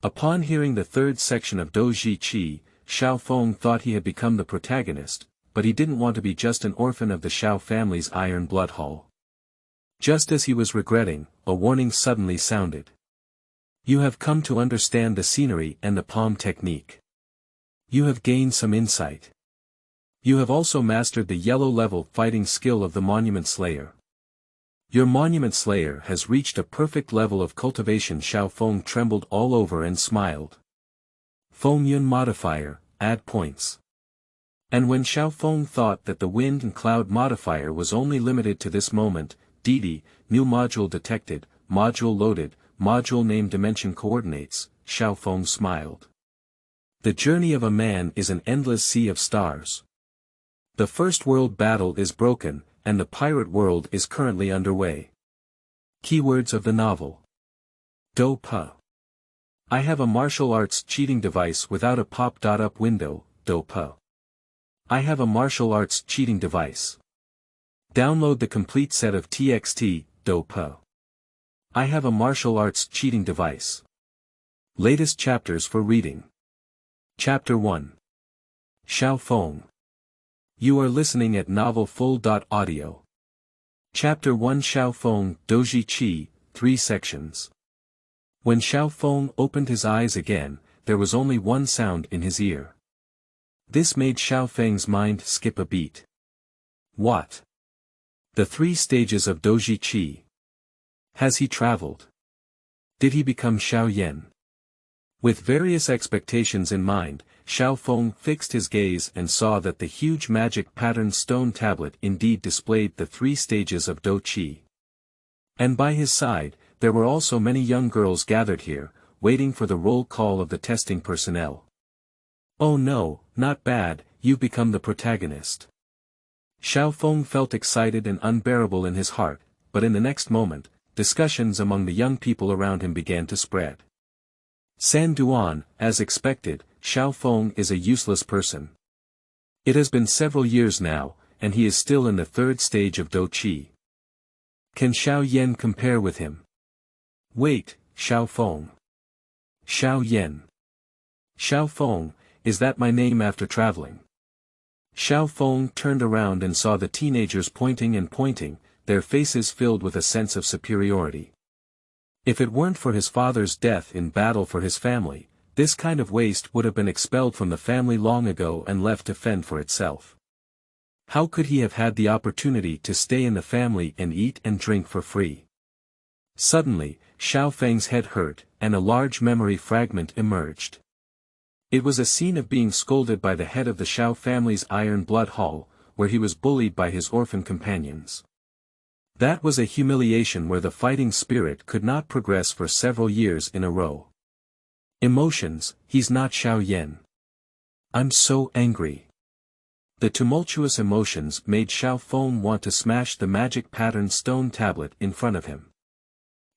Upon hearing the third section of Dou Zhi Qi, Xiao Feng thought he had become the protagonist, but he didn't want to be just an orphan of the Xiao family's iron blood hall. Just as he was regretting, a warning suddenly sounded. You have come to understand the scenery and the palm technique. You have gained some insight. You have also mastered the yellow-level fighting skill of the Monument Slayer. Your Monument Slayer has reached a perfect level of cultivation. Xiao Feng trembled all over and smiled. Feng Yun modifier, add points. And when Xiao Feng thought that the wind and cloud modifier was only limited to this moment, DD, new module detected, module loaded, module name dimension coordinates, Xiao Feng smiled. The journey of a man is an endless sea of stars. The first world battle is broken, and the pirate world is currently underway. Keywords of the novel. Dou Pu. I have a martial arts cheating device without a pop-up window, Dou Pu. I have a martial arts cheating device. Download the complete set of TXT, Dou Pu. I have a martial arts cheating device. Latest chapters for reading. Chapter 1. Xiao Feng. You are listening at novelfull.audio. Chapter 1 Xiao Feng, Dou Zhi Qi, 3 sections. When Xiao Feng opened his eyes again, there was only one sound in his ear. This made Xiao Feng's mind skip a beat. What? The 3 stages of Dou Zhi Qi. Has he traveled? Did he become Xiao Yan? With various expectations in mind, Xiao Feng fixed his gaze and saw that the huge magic patterned stone tablet indeed displayed the 3 stages of Dou Qi. And by his side, there were also many young girls gathered here, waiting for the roll call of the testing personnel. Oh no, not bad, you've become the protagonist. Xiao Feng felt excited and unbearable in his heart, but in the next moment, discussions among the young people around him began to spread. San Duan, as expected, Xiao Feng is a useless person. It has been several years now, and he is still in the 3rd stage of Dou Qi. Can Xiao Yan compare with him? Wait, Xiao Feng. Xiao Yan. Xiao Feng, is that my name after traveling? Xiao Feng turned around and saw the teenagers pointing and pointing, their faces filled with a sense of superiority. If it weren't for his father's death in battle for his family, this kind of waste would have been expelled from the family long ago and left to fend for itself. How could he have had the opportunity to stay in the family and eat and drink for free? Suddenly, Xiao Feng's head hurt, and a large memory fragment emerged. It was a scene of being scolded by the head of the Xiao family's Iron Blood Hall, where he was bullied by his orphan companions. That was a humiliation where the fighting spirit could not progress for several years in a row. Emotions, he's not Xiao Yan. I'm so angry. The tumultuous emotions made Xiao Feng want to smash the magic patterned stone tablet in front of him.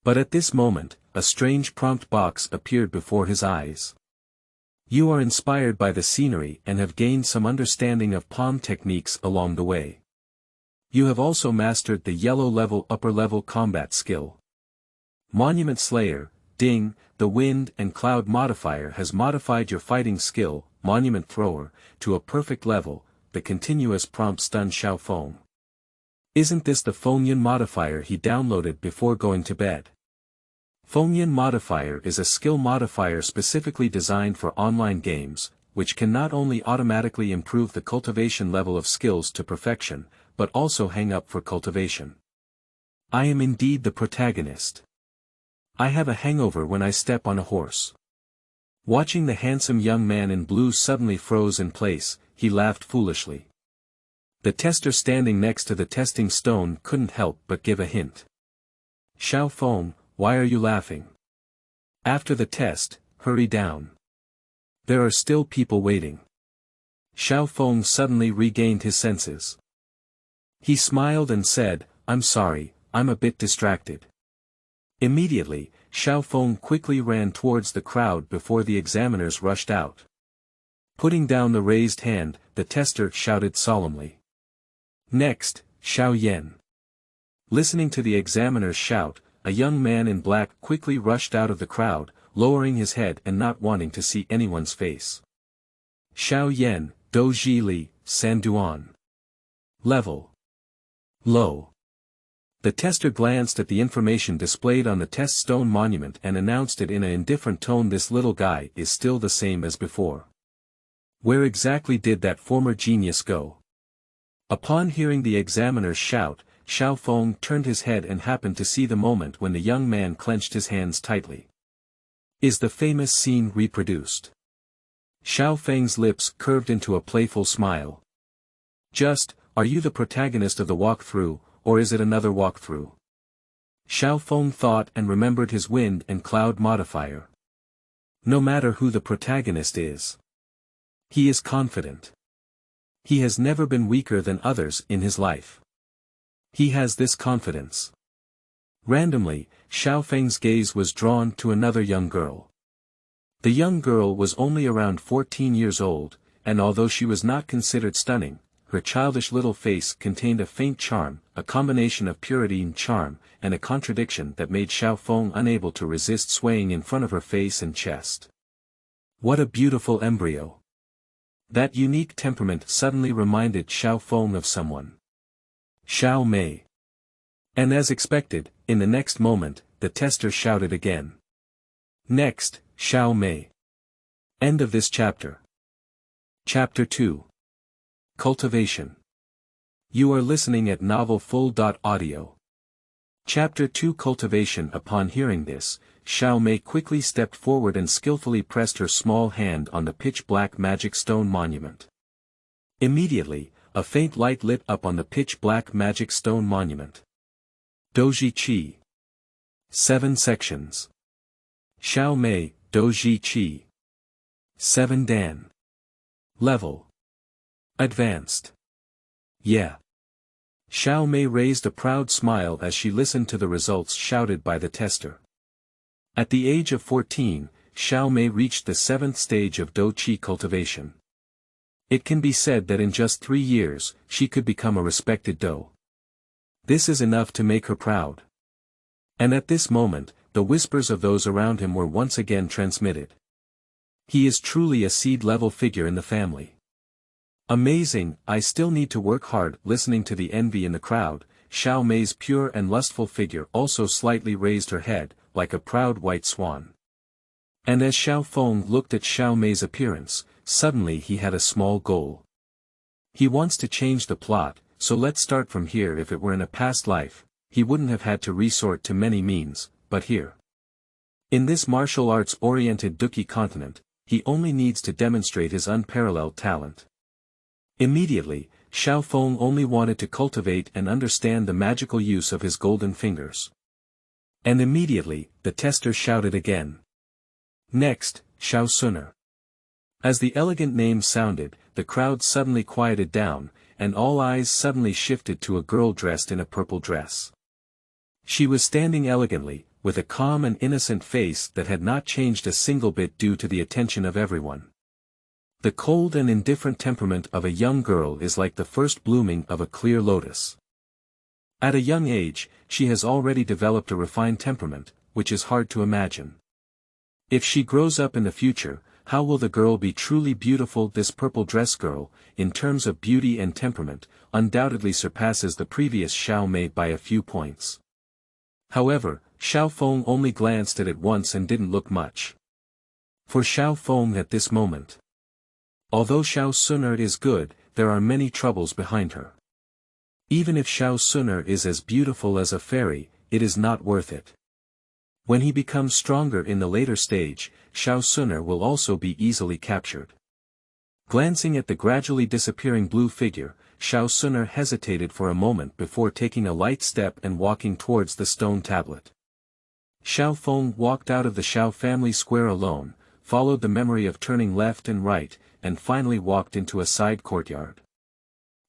But at this moment, a strange prompt box appeared before his eyes. You are inspired by the scenery and have gained some understanding of palm techniques along the way. You have also mastered the yellow-level upper-level combat skill. Monument Slayer, Ding, the wind and cloud modifier has modified your fighting skill, Monument Thrower, to a perfect level. The continuous prompt stunned Xiao Feng. Isn't this the Feng Yun modifier he downloaded before going to bed? Feng Yun modifier is a skill modifier specifically designed for online games, which can not only automatically improve the cultivation level of skills to perfection, but also hang up for cultivation. I am indeed the protagonist. I have a hangover when I step on a horse. Watching the handsome young man in blue suddenly froze in place, he laughed foolishly. The tester standing next to the testing stone couldn't help but give a hint. Xiao Feng, why are you laughing? After the test, hurry down. There are still people waiting. Xiao Feng suddenly regained his senses. He smiled and said, I'm sorry, I'm a bit distracted. Immediately, Xiao Feng quickly ran towards the crowd before the examiners rushed out. Putting down the raised hand, the tester shouted solemnly. Next, Xiao Yan. Listening to the examiner's shout, a young man in black quickly rushed out of the crowd, lowering his head and not wanting to see anyone's face. Xiao Yan, Dou Zhi Qi, Sanduan. Level. Low. The tester glanced at the information displayed on the test stone monument and announced it in an indifferent tone. This little guy is still the same as before. Where exactly did that former genius go? Upon hearing the examiner's shout, Xiao Feng turned his head and happened to see the moment when the young man clenched his hands tightly. Is the famous scene reproduced? Xiao Feng's lips curved into a playful smile. Are you the protagonist of the walkthrough, or is it another walkthrough? Xiao Feng thought and remembered his wind and cloud modifier. No matter who the protagonist is, he is confident. He has never been weaker than others in his life. He has this confidence. Randomly, Xiao Feng's gaze was drawn to another young girl. The young girl was only around 14 years old, and although she was not considered stunning, her childish little face contained a faint charm, a combination of purity and charm, and a contradiction that made Xiao Feng unable to resist swaying in front of her face and chest. What a beautiful embryo! That unique temperament suddenly reminded Xiao Feng of someone. Xiao Mei. And as expected, in the next moment, the tester shouted again. Next, Xiao Mei. End of this chapter. Chapter 2. Cultivation. You are listening at novelfull.audio. Chapter 2 Cultivation. Upon hearing this, Xiao Mei quickly stepped forward and skillfully pressed her small hand on the pitch-black magic stone monument. Immediately, a faint light lit up on the pitch-black magic stone monument. Dou Zhi Qi. 7 sections. Xiao Mei, Dou Zhi Qi. 7 Dan. Level. Advanced. Yeah. Xiao Mei raised a proud smile as she listened to the results shouted by the tester. At the age of 14, Xiao Mei reached the 7th stage of Dou Qi cultivation. It can be said that in just 3 years, she could become a respected Dou. This is enough to make her proud. And at this moment, the whispers of those around him were once again transmitted. He is truly a seed-level figure in the family. Amazing. I still need to work hard. Listening to the envy in the crowd, Xiao Mei's pure and lustful figure also slightly raised her head, like a proud white swan. And as Xiao Feng looked at Xiao Mei's appearance, suddenly he had a small goal. He wants to change the plot, so let's start from here. If it were in a past life, he wouldn't have had to resort to many means, but here. In this martial arts-oriented Duqi continent, he only needs to demonstrate his unparalleled talent. Immediately, Xiao Feng only wanted to cultivate and understand the magical use of his golden fingers. And immediately, the tester shouted again. Next, Xiao Suner. As the elegant name sounded, the crowd suddenly quieted down, and all eyes suddenly shifted to a girl dressed in a purple dress. She was standing elegantly, with a calm and innocent face that had not changed a single bit due to the attention of everyone. The cold and indifferent temperament of a young girl is like the first blooming of a clear lotus. At a young age, she has already developed a refined temperament, which is hard to imagine. If she grows up in the future, how will the girl be truly beautiful? This purple dress girl, in terms of beauty and temperament, undoubtedly surpasses the previous Xiao Mei by a few points. However, Xiao Feng only glanced at it once and didn't look much. For Xiao Feng at this moment. Although Xiao Suner is good, there are many troubles behind her. Even if Xiao Suner is as beautiful as a fairy, it is not worth it. When he becomes stronger in the later stage, Xiao Suner will also be easily captured. Glancing at the gradually disappearing blue figure, Xiao Suner hesitated for a moment before taking a light step and walking towards the stone tablet. Xiao Feng walked out of the Xiao family square alone, followed the memory of turning left and right, and finally walked into a side courtyard.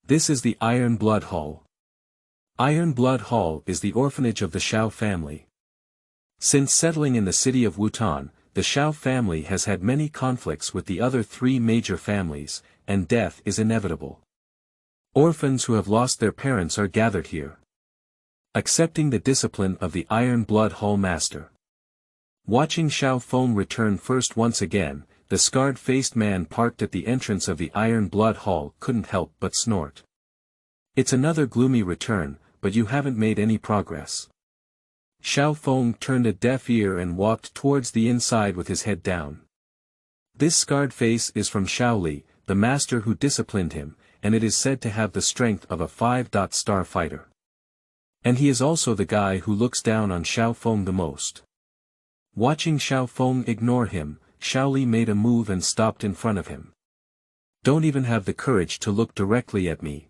This is the Iron Blood Hall. Iron Blood Hall is the orphanage of the Xiao family. Since settling in the city of Wutan, the Xiao family has had many conflicts with the other 3 major families, and death is inevitable. Orphans who have lost their parents are gathered here, accepting the discipline of the Iron Blood Hall master. Watching Xiao Feng return first once again, the scarred-faced man parked at the entrance of the Iron Blood Hall couldn't help but snort. It's another gloomy return, but you haven't made any progress. Xiao Feng turned a deaf ear and walked towards the inside with his head down. This scarred face is from Xiao Li, the master who disciplined him, and it is said to have the strength of a 5-star fighter. And he is also the guy who looks down on Xiao Feng the most. Watching Xiao Feng ignore him, Xiao Li made a move and stopped in front of him. Don't even have the courage to look directly at me.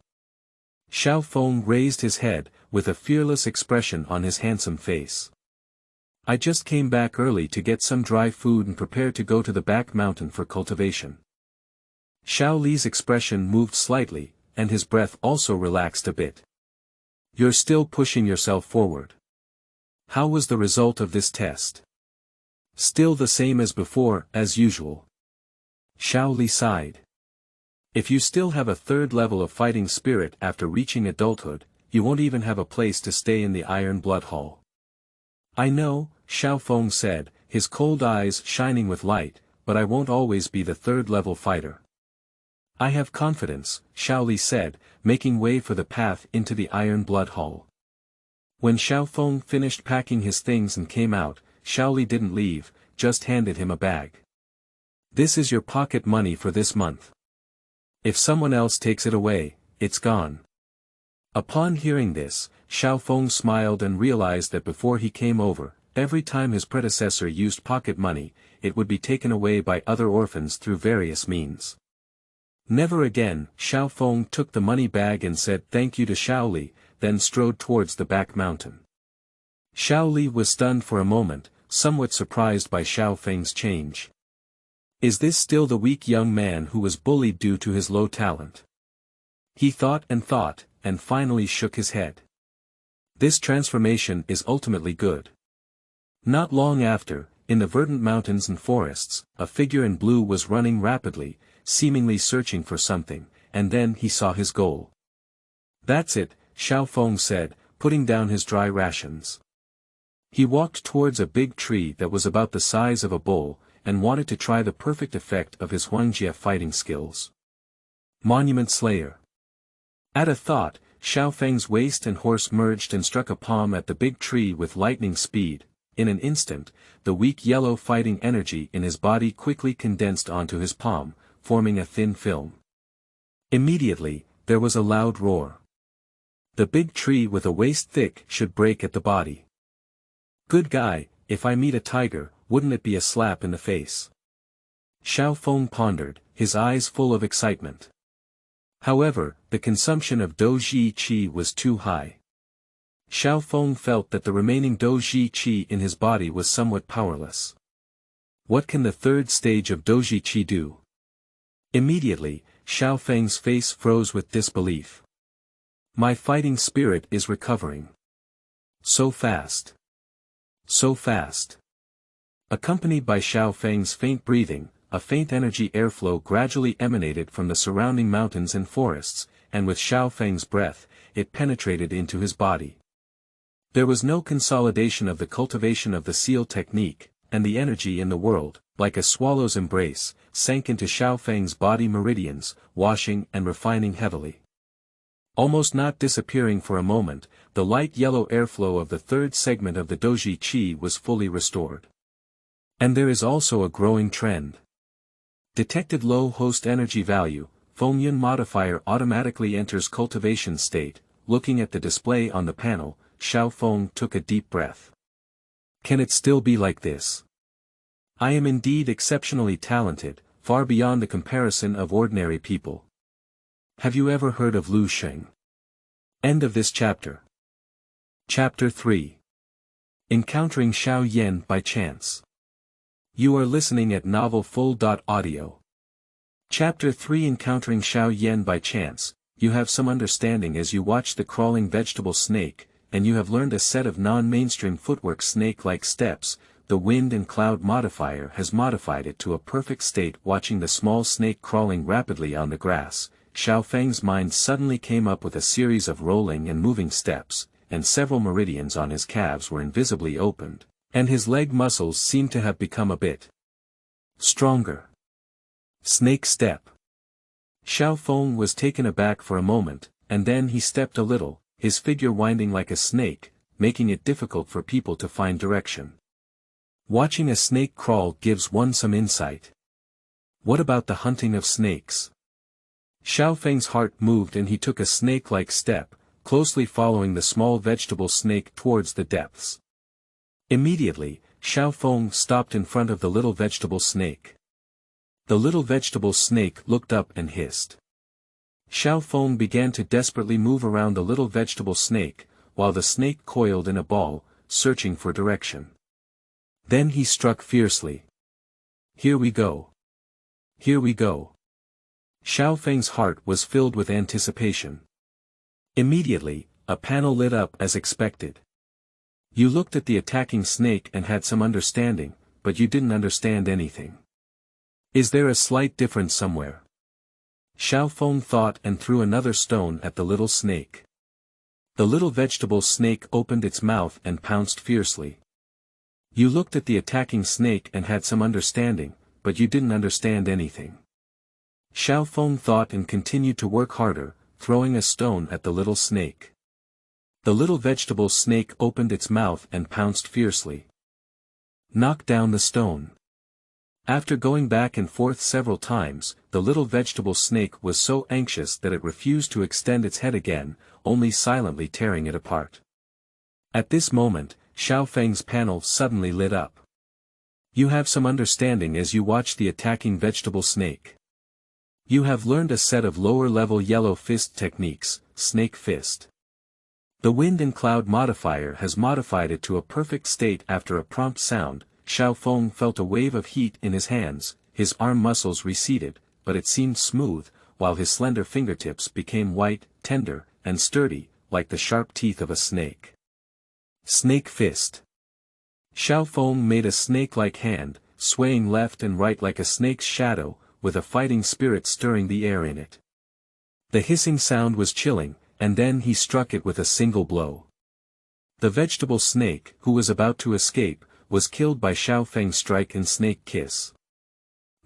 Xiao Feng raised his head, with a fearless expression on his handsome face. I just came back early to get some dry food and prepare to go to the back mountain for cultivation. Xiao Li's expression moved slightly, and his breath also relaxed a bit. You're still pushing yourself forward. How was the result of this test? Still the same as before, as usual. Xiao Li sighed. If you still have a third level of fighting spirit after reaching adulthood, you won't even have a place to stay in the Iron Blood Hall. I know, Xiao Feng said, his cold eyes shining with light, but I won't always be the third-level fighter. I have confidence, Xiao Li said, making way for the path into the Iron Blood Hall. When Xiao Feng finished packing his things and came out, Xiao Li didn't leave, just handed him a bag. This is your pocket money for this month. If someone else takes it away, it's gone. Upon hearing this, Xiao Feng smiled and realized that before he came over, every time his predecessor used pocket money, it would be taken away by other orphans through various means. Never again, Xiao Feng took the money bag and said thank you to Xiao Li, then strode towards the back mountain. Xiao Li was stunned for a moment, somewhat surprised by Xiao Feng's change. Is this still the weak young man who was bullied due to his low talent? He thought, and finally shook his head. This transformation is ultimately good. Not long after, in the verdant mountains and forests, a figure in blue was running rapidly, seemingly searching for something, and then he saw his goal. That's it, Xiao Feng said, putting down his dry rations. He walked towards a big tree that was about the size of a bowl, and wanted to try the perfect effect of his Huangjie fighting skills. Monument Slayer. At a thought, Xiao Feng's waist and horse merged and struck a palm at the big tree with lightning speed. In an instant, the weak yellow fighting energy in his body quickly condensed onto his palm, forming a thin film. Immediately, there was a loud roar. The big tree with a waist thick should break at the body. Good guy, if I meet a tiger, wouldn't it be a slap in the face? Xiao Feng pondered, his eyes full of excitement. However, the consumption of Dou Zhi Qi was too high. Xiao Feng felt that the remaining Dou Zhi Qi in his body was somewhat powerless. What can the third stage of Dou Zhi Qi do? Immediately, Xiao Feng's face froze with disbelief. My fighting spirit is recovering. So fast. So fast. Accompanied by Xiao Feng's faint breathing, a faint energy airflow gradually emanated from the surrounding mountains and forests, and with Xiao Feng's breath, it penetrated into his body. There was no consolidation of the cultivation of the seal technique, and the energy in the world, like a swallow's embrace, sank into Xiao Feng's body meridians, washing and refining heavily. Almost not disappearing for a moment, the light yellow airflow of the third segment of the Dou Zhi Qi was fully restored. And there is also a growing trend. Detected low host energy value, Fengyun modifier automatically enters cultivation state. Looking at the display on the panel, Xiao Feng took a deep breath. Can it still be like this? I am indeed exceptionally talented, far beyond the comparison of ordinary people. Have you ever heard of Lu Sheng? End of this chapter. Chapter 3. Encountering Xiao Yan by chance. You are listening at novelfull.audio. Chapter 3. Encountering Xiao Yan by chance. You have some understanding as you watch the crawling vegetable snake, and you have learned a set of non-mainstream footwork snake-like steps. The wind and cloud modifier has modified it to a perfect state. Watching the small snake crawling rapidly on the grass, Xiao Feng's mind suddenly came up with a series of rolling and moving steps, and several meridians on his calves were invisibly opened, And his leg muscles seemed to have become a bit stronger. Snake step. Xiao Feng was taken aback for a moment, and then he stepped a little, his figure winding like a snake, making it difficult for people to find direction. Watching a snake crawl gives one some insight. What about the hunting of snakes? Xiao Feng's heart moved and he took a snake-like step, closely following the small vegetable snake towards the depths. Immediately, Xiao Feng stopped in front of the little vegetable snake. The little vegetable snake looked up and hissed. Xiao Feng began to desperately move around the little vegetable snake, while the snake coiled in a ball, searching for direction. Then he struck fiercely. Here we go. Here we go. Xiao Feng's heart was filled with anticipation. Immediately, a panel lit up as expected. You looked at the attacking snake and had some understanding, but you didn't understand anything. Is there a slight difference somewhere? Xiao Feng thought and threw another stone at the little snake. The little vegetable snake opened its mouth and pounced fiercely. You looked at the attacking snake and had some understanding, but you didn't understand anything. Xiao Feng thought and continued to work harder, throwing a stone at the little snake. The little vegetable snake opened its mouth and pounced fiercely. Knock down the stone. After going back and forth several times, the little vegetable snake was so anxious that it refused to extend its head again, only silently tearing it apart. At this moment, Xiao Feng's panel suddenly lit up. You have some understanding as you watch the attacking vegetable snake. You have learned a set of lower-level yellow fist techniques, snake fist. The wind and cloud modifier has modified it to a perfect state after a prompt sound. Xiao Feng felt a wave of heat in his hands, his arm muscles receded, but it seemed smooth, while his slender fingertips became white, tender, and sturdy, like the sharp teeth of a snake. Snake fist. Xiao Feng made a snake-like hand, swaying left and right like a snake's shadow, with a fighting spirit stirring the air in it. The hissing sound was chilling, and then he struck it with a single blow. The vegetable snake, who was about to escape, was killed by Xiao Feng's strike and snake kiss.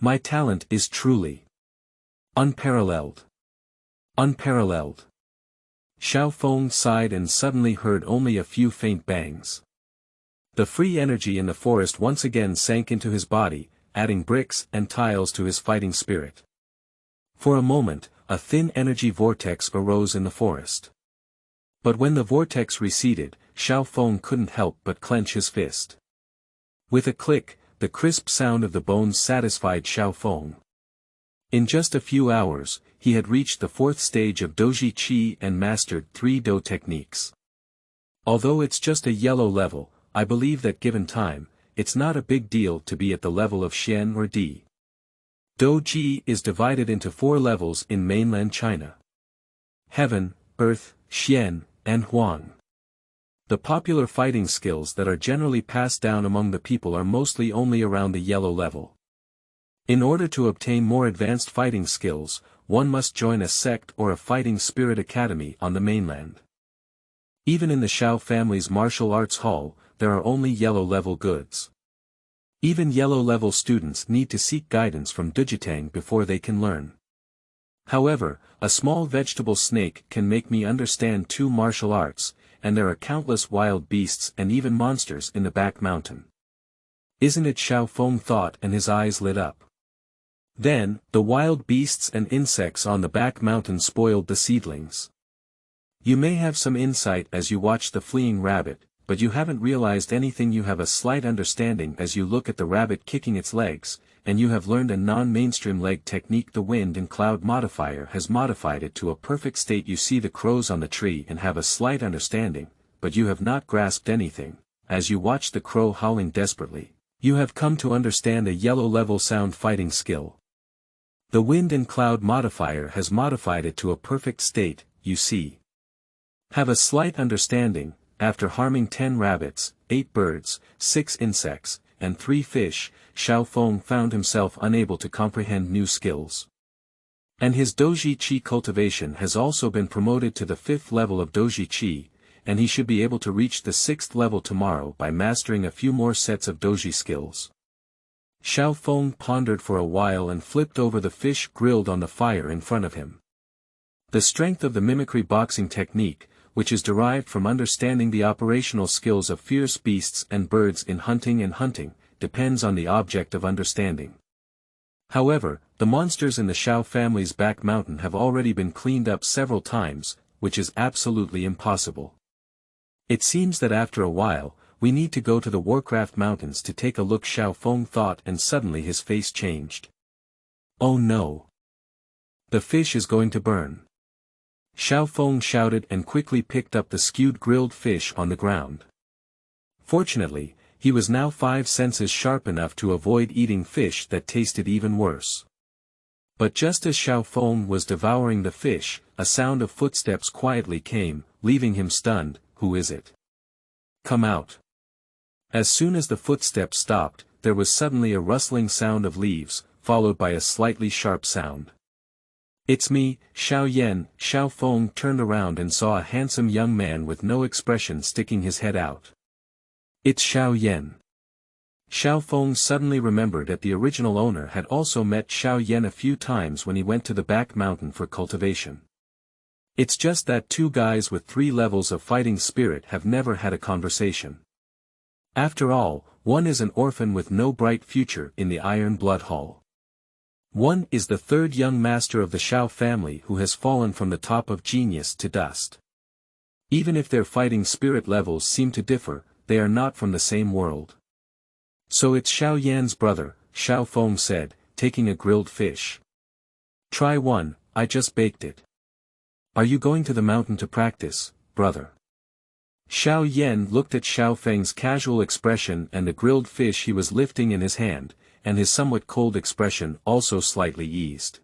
My talent is truly unparalleled. Unparalleled. Xiao Feng sighed and suddenly heard only a few faint bangs. The free energy in the forest once again sank into his body, adding bricks and tiles to his fighting spirit. For a moment, a thin energy vortex arose in the forest. But when the vortex receded, Xiao Feng couldn't help but clench his fist. With a click, the crisp sound of the bones satisfied Xiao Feng. In just a few hours, he had reached the 4th stage of Dou Zhi Qi and mastered 3 Dou techniques. Although it's just a yellow level, I believe that given time, it's not a big deal to be at the level of Xian or Di. Dou Zhi is divided into 4 levels in mainland China. Heaven, Earth, Xian, and Huang. The popular fighting skills that are generally passed down among the people are mostly only around the yellow level. In order to obtain more advanced fighting skills, one must join a sect or a fighting spirit academy on the mainland. Even in the Xiao family's martial arts hall, there are only yellow-level goods. Even yellow-level students need to seek guidance from Dujitang before they can learn. However, a small vegetable snake can make me understand 2 martial arts, and there are countless wild beasts and even monsters in the back mountain. Isn't it? Xiao Feng thought, and his eyes lit up. Then, the wild beasts and insects on the back mountain spoiled the seedlings. You may have some insight as you watch the fleeing rabbit, but you haven't realized anything. You have a slight understanding as you look at the rabbit kicking its legs, and you have learned a non-mainstream leg technique. The wind and cloud modifier has modified it to a perfect state. You see the crows on the tree and have a slight understanding, but you have not grasped anything. As you watch the crow howling desperately, you have come to understand a yellow-level sound fighting skill. The wind and cloud modifier has modified it to a perfect state. You see. Have a slight understanding. After harming 10 rabbits, 8 birds, 6 insects, and 3 fish, Xiao Feng found himself unable to comprehend new skills. And his Dou Zhi Qi cultivation has also been promoted to the 5th level of Dou Zhi Qi, and he should be able to reach the 6th level tomorrow by mastering a few more sets of doji skills. Xiao Feng pondered for a while and flipped over the fish grilled on the fire in front of him. The strength of the mimicry boxing technique, which is derived from understanding the operational skills of fierce beasts and birds in hunting, depends on the object of understanding. However, the monsters in the Xiao family's back mountain have already been cleaned up several times, which is absolutely impossible. It seems that after a while, we need to go to the Warcraft Mountains to take a look, Xiao Feng thought, and suddenly his face changed. Oh no! The fish is going to burn. Xiao Feng shouted and quickly picked up the skewed grilled fish on the ground. Fortunately, he was now 5 senses sharp enough to avoid eating fish that tasted even worse. But just as Xiao Feng was devouring the fish, a sound of footsteps quietly came, leaving him stunned. Who is it? Come out. As soon as the footsteps stopped, there was suddenly a rustling sound of leaves, followed by a slightly sharp sound. It's me, Xiao Yan. Xiao Feng turned around and saw a handsome young man with no expression sticking his head out. It's Xiao Yan. Xiao Feng suddenly remembered that the original owner had also met Xiao Yan a few times when he went to the back mountain for cultivation. It's just that 2 guys with 3 levels of fighting spirit have never had a conversation. After all, one is an orphan with no bright future in the Iron Blood Hall. One is the 3rd young master of the Xiao family who has fallen from the top of genius to dust. Even if their fighting spirit levels seem to differ, they are not from the same world. So it's Xiao Yan's brother, Xiao Feng said, taking a grilled fish. Try one, I just baked it. Are you going to the mountain to practice, brother? Xiao Yan looked at Xiao Feng's casual expression and the grilled fish he was lifting in his hand, and his somewhat cold expression also slightly eased.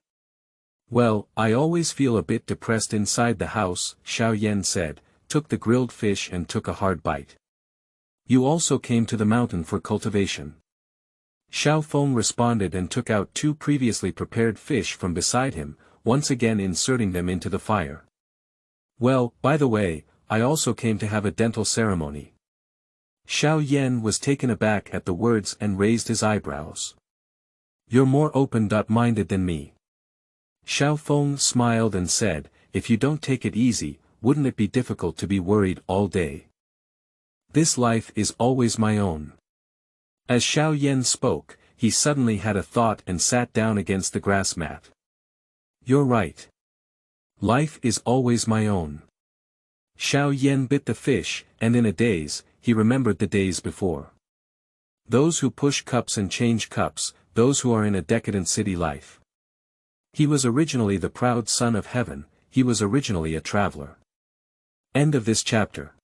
Well, I always feel a bit depressed inside the house, Xiao Yan said, took the grilled fish and took a hard bite. You also came to the mountain for cultivation. Xiao Feng responded and took out 2 previously prepared fish from beside him, once again inserting them into the fire. Well, by the way, I also came to have a dental ceremony. Xiao Yan was taken aback at the words and raised his eyebrows. You're more open-minded than me. Xiao Feng smiled and said, if you don't take it easy, wouldn't it be difficult to be worried all day? This life is always my own. As Xiao Yan spoke, he suddenly had a thought and sat down against the grass mat. You're right. Life is always my own. Xiao Yan bit the fish, and in a daze, he remembered the days before. Those who push cups and change cups, those who are in a decadent city life. He was originally the proud son of heaven, he was originally a traveler. End of this chapter.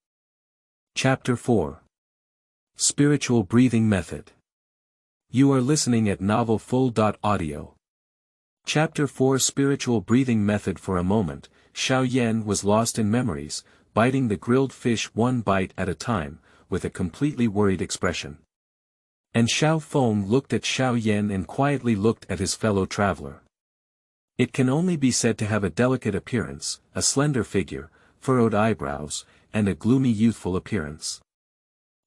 Chapter 4. Spiritual Breathing Method. You are listening at novelfull.audio. Chapter 4 Spiritual Breathing Method. For a moment, Xiao Yan was lost in memories, biting the grilled fish one bite at a time, with a completely worried expression. And Xiao Feng looked at Xiao Yan and quietly looked at his fellow traveler. It can only be said to have a delicate appearance, a slender figure, furrowed eyebrows, and a gloomy youthful appearance.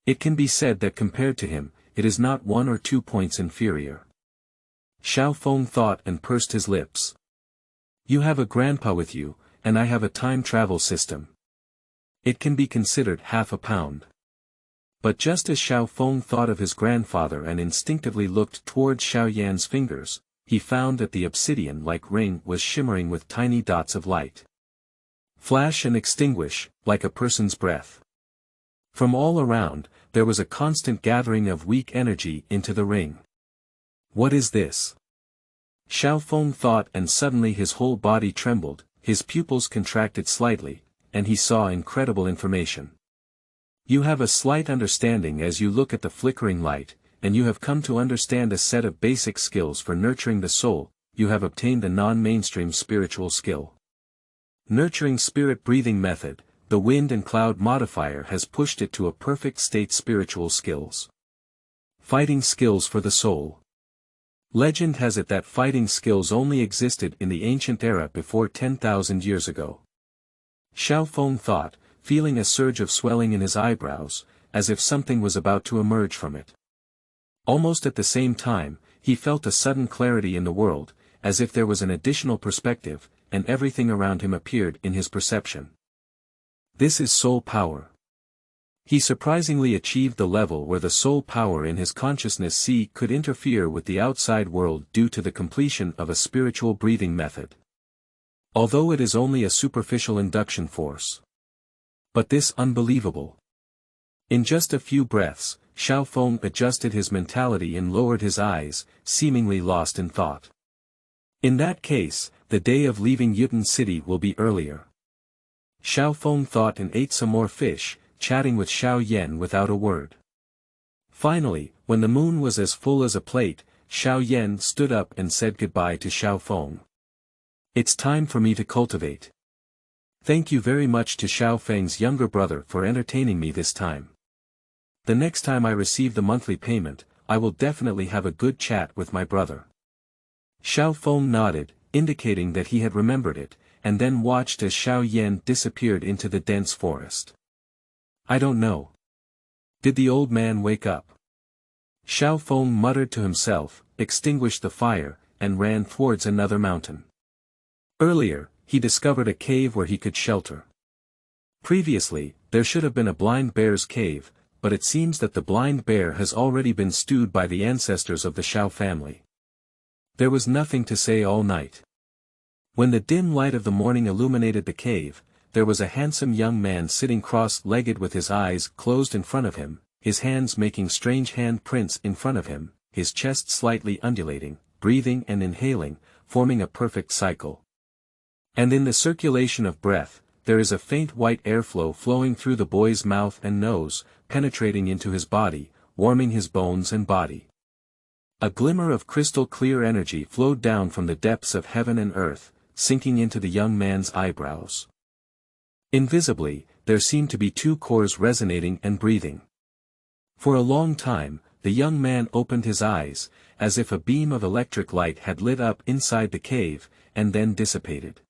It can be said that compared to him, it is not 1 or 2 points inferior. Xiao Feng thought and pursed his lips. You have a grandpa with you, and I have a time travel system. It can be considered half a pound. But just as Xiao Feng thought of his grandfather and instinctively looked towards Xiao Yan's fingers, he found that the obsidian-like ring was shimmering with tiny dots of light. Flash and extinguish, like a person's breath. From all around, there was a constant gathering of weak energy into the ring. What is this? Xiao Feng thought, and suddenly his whole body trembled, his pupils contracted slightly, and he saw incredible information. You have a slight understanding as you look at the flickering light, and you have come to understand a set of basic skills for nurturing the soul. You have obtained a non-mainstream spiritual skill. Nurturing Spirit Breathing Method. The wind and cloud modifier has pushed it to a perfect state. Spiritual skills. Fighting skills for the soul. Legend has it that fighting skills only existed in the ancient era before 10,000 years ago. Xiao Feng thought, feeling a surge of swelling in his eyebrows, as if something was about to emerge from it. Almost at the same time, he felt a sudden clarity in the world, as if there was an additional perspective, and everything around him appeared in his perception. This is soul power. He surprisingly achieved the level where the soul power in his consciousness could interfere with the outside world due to the completion of a spiritual breathing method. Although it is only a superficial induction force. But this unbelievable. In just a few breaths, Xiao Feng adjusted his mentality and lowered his eyes, seemingly lost in thought. In that case, the day of leaving Yutun City will be earlier. Xiao Feng thought and ate some more fish, chatting with Xiao Yan without a word. Finally, when the moon was as full as a plate, Xiao Yan stood up and said goodbye to Xiao Feng. It's time for me to cultivate. Thank you very much to Xiao Feng's younger brother for entertaining me this time. The next time I receive the monthly payment, I will definitely have a good chat with my brother. Xiao Feng nodded, indicating that he had remembered it, and then watched as Xiao Yan disappeared into the dense forest. I don't know. Did the old man wake up? Xiao Feng muttered to himself, extinguished the fire, and ran towards another mountain. Earlier, he discovered a cave where he could shelter. Previously, there should have been a blind bear's cave, but it seems that the blind bear has already been stewed by the ancestors of the Xiao family. There was nothing to say all night. When the dim light of the morning illuminated the cave, there was a handsome young man sitting cross-legged with his eyes closed in front of him, his hands making strange hand prints in front of him, his chest slightly undulating, breathing and inhaling, forming a perfect cycle. And in the circulation of breath, there is a faint white airflow flowing through the boy's mouth and nose, penetrating into his body, warming his bones and body. A glimmer of crystal-clear energy flowed down from the depths of heaven and earth, sinking into the young man's eyebrows. Invisibly, there seemed to be two cores resonating and breathing. For a long time, the young man opened his eyes, as if a beam of electric light had lit up inside the cave, and then dissipated.